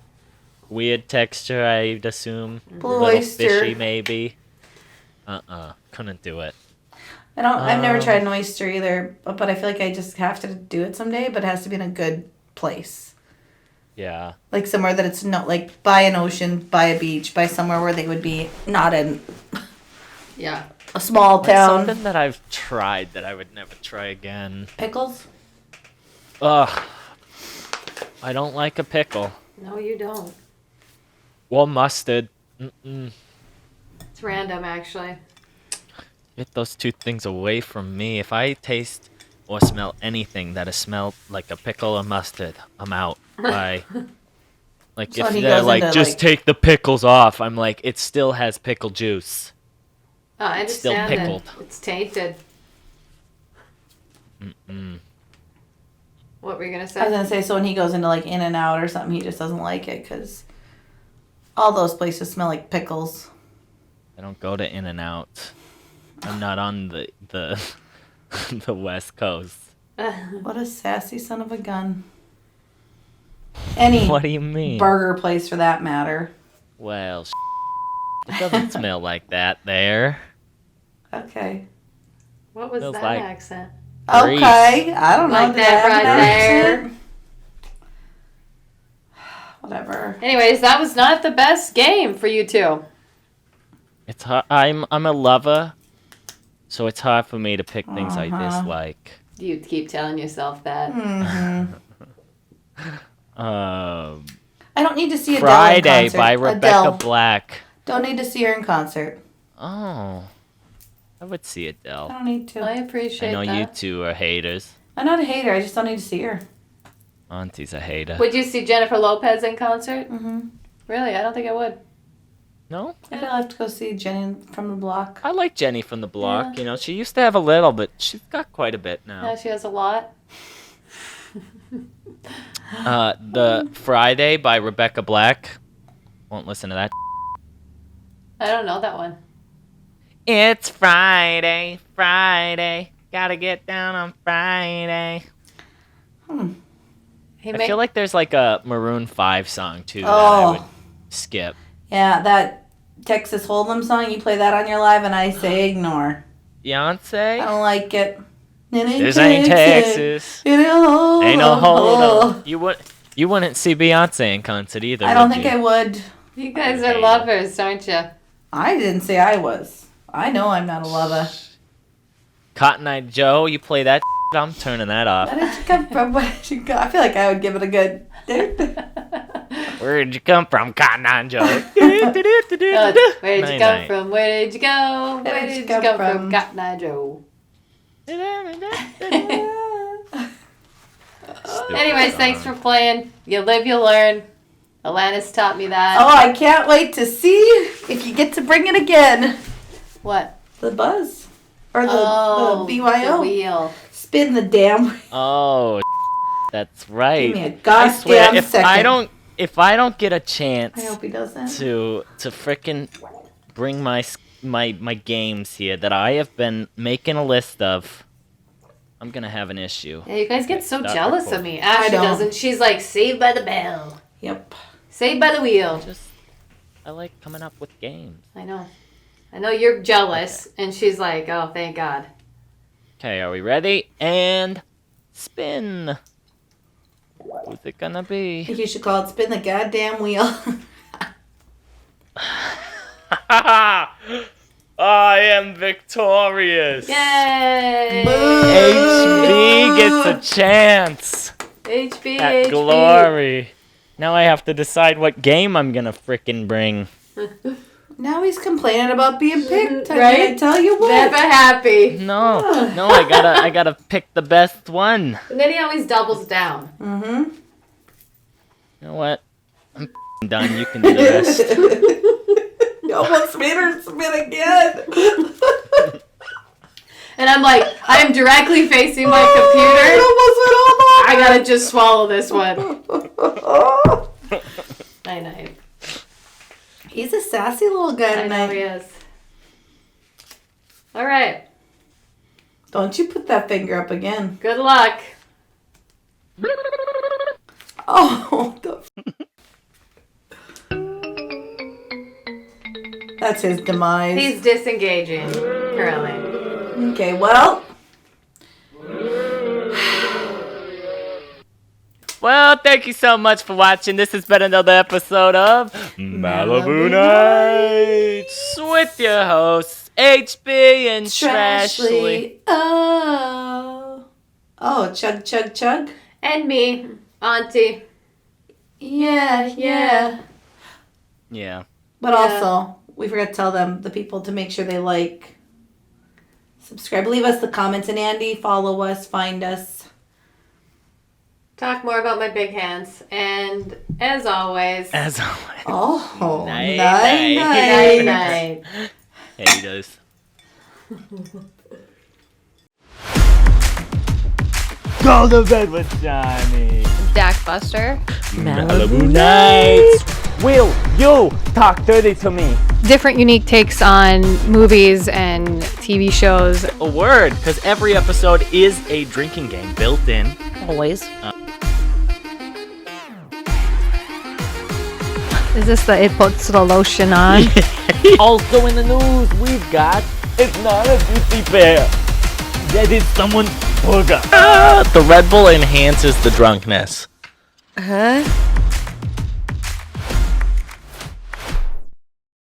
Weird texture, I'd assume. Blue Little oyster. fishy, maybe. Couldn't do it. I've never tried an oyster either, but I feel like I just have to do it someday, but it has to be in a good place. Yeah. Like somewhere that it's not like by an ocean, by a beach, by somewhere where they would be not in Yeah. a small What's town. something that I've tried that I would never try again? Pickles? Ugh. I don't like a pickle. No, you don't. Well, mustard. Mm-mm. It's random, actually. Get those two things away from me. If I taste or smell anything that has smelled like a pickle or mustard, I'm out. Bye. Like, So if he they're goes like, into, just like- take the pickles off, I'm like, it still has pickle juice. Oh, I It's still understand pickled. that. It's tainted. Mm-mm. What were you gonna I was say? gonna say, so when he goes into like In-N-Out or something, he just doesn't like it because all those places smell like pickles. I don't go to In-N-Out. I'm not on the the West Coast. What a sassy son of a gun. Any What do you mean? burger place for that matter. Well, it doesn't smell like that there. Okay. What was Smells that like- accent? Grease. Okay. I don't know. Like Did I that have right an there. accent? Whatever. Anyways, that was not the best game for you two. It's hard. I'm a lover, so it's hard for me to pick things I Uh-huh. dislike. You keep telling yourself that. Hmm. Um, I don't need to see Adele Friday in concert. by Rebecca Adele. Black. Don't need to see her in concert. Oh, I would see I Adele. don't need to. I appreciate I know that. you two are haters. I'm not a hater. I just don't need to see her. Auntie's a hater. Would you see Jennifer Lopez in concert? Mm-hmm. Really? I don't think I would. No, I feel I have to go see Jenny from the block. I like Jenny from the block. Yeah. You know, she used to have a little, but she's got quite a bit Yeah, now. she has a lot. The Friday by Rebecca Black. Won't listen to that. I don't know that one. It's Friday, Friday. Gotta get down on Friday. He I make- feel like there's like a Maroon 5 song too that Oh. I would skip. Yeah, that Texas Hold'em song, you play that on your live and I say ignore. I Beyonce? don't like it. It ain't This ain't Texas. It ain't Ain't no hold on. on. You wouldn't see Beyonce in concert either. I don't would think you? I would. You guys I are hate lovers, don't you? I didn't say I was. I know I'm not a lover. Cotton Eye Joe, you play that I'm turning that off. Where did you come from? Where did you go? I feel like I would give it a good. Where'd you come from, Cotton Eye Joe? Where did you Night, come night. from? Where did you go? Where did you come from? Cotton Eye Joe. Stupid Anyways, thanks song. for playing. You live, you learn. Alanis taught me that. Oh, I can't wait to see if you get to bring it again. What? The buzz. Or the The BYO. wheel. Spin the damn. Oh, that's right. Give me a I swear, goddamn if second. I don't get a chance I hope he doesn't. to frickin' bring my games here that I have been making a list of, I'm gonna have an issue. Yeah, you guys get so Stop jealous of recording. me. Ashley don't. doesn't. She's like, saved by the bell. Yep. Saved by the wheel. I like coming up with games. I know. I know you're jealous. And she's like, oh, thank God. Okay, are we ready? And spin. Who's it gonna I be? think you should call it spin the goddamn wheel. I am victorious. Yay! HB gets a chance HB, at HB. glory. Now I have to decide what game I'm gonna frickin' bring. Now he's complaining about being picked. Right? I tell you what. Never happy. No, I gotta pick the best one. And then he always doubles down. Mm-hmm. You know what? I'm f***ing done. You can do the rest. You almost made her spin again. And I'm like, I am directly facing my computer. I gotta just swallow this one. I know. He's a sassy little guy I know he tonight. is. All right. Don't you put that finger up again. Good luck. Oh, that's his demise. He's disengaging currently. Okay, well, Well, thank you so much for watching. This has been another episode of Malibu Nights with your hosts HB and Trashley. Oh. Oh, chug, chug, chug. And me, Auntie. Yeah. Yeah. But Yeah. also, we forgot to tell them, the people, to make sure they like subscribe, leave us the comments, and Andy, follow us, find us. Talk more about my big hands. And as always. Oh, night. Night. Haters. Go to bed with Johnny. Dak Buster. Malibu Nights. Will you talk dirty to me? Different unique takes on movies and TV shows. A word, because every episode is a drinking game built in. Always. Is this the it puts the lotion on? Also in the news, we've got it's not a beauty bear. That is someone's burger. The Red Bull enhances the drunkenness. Huh?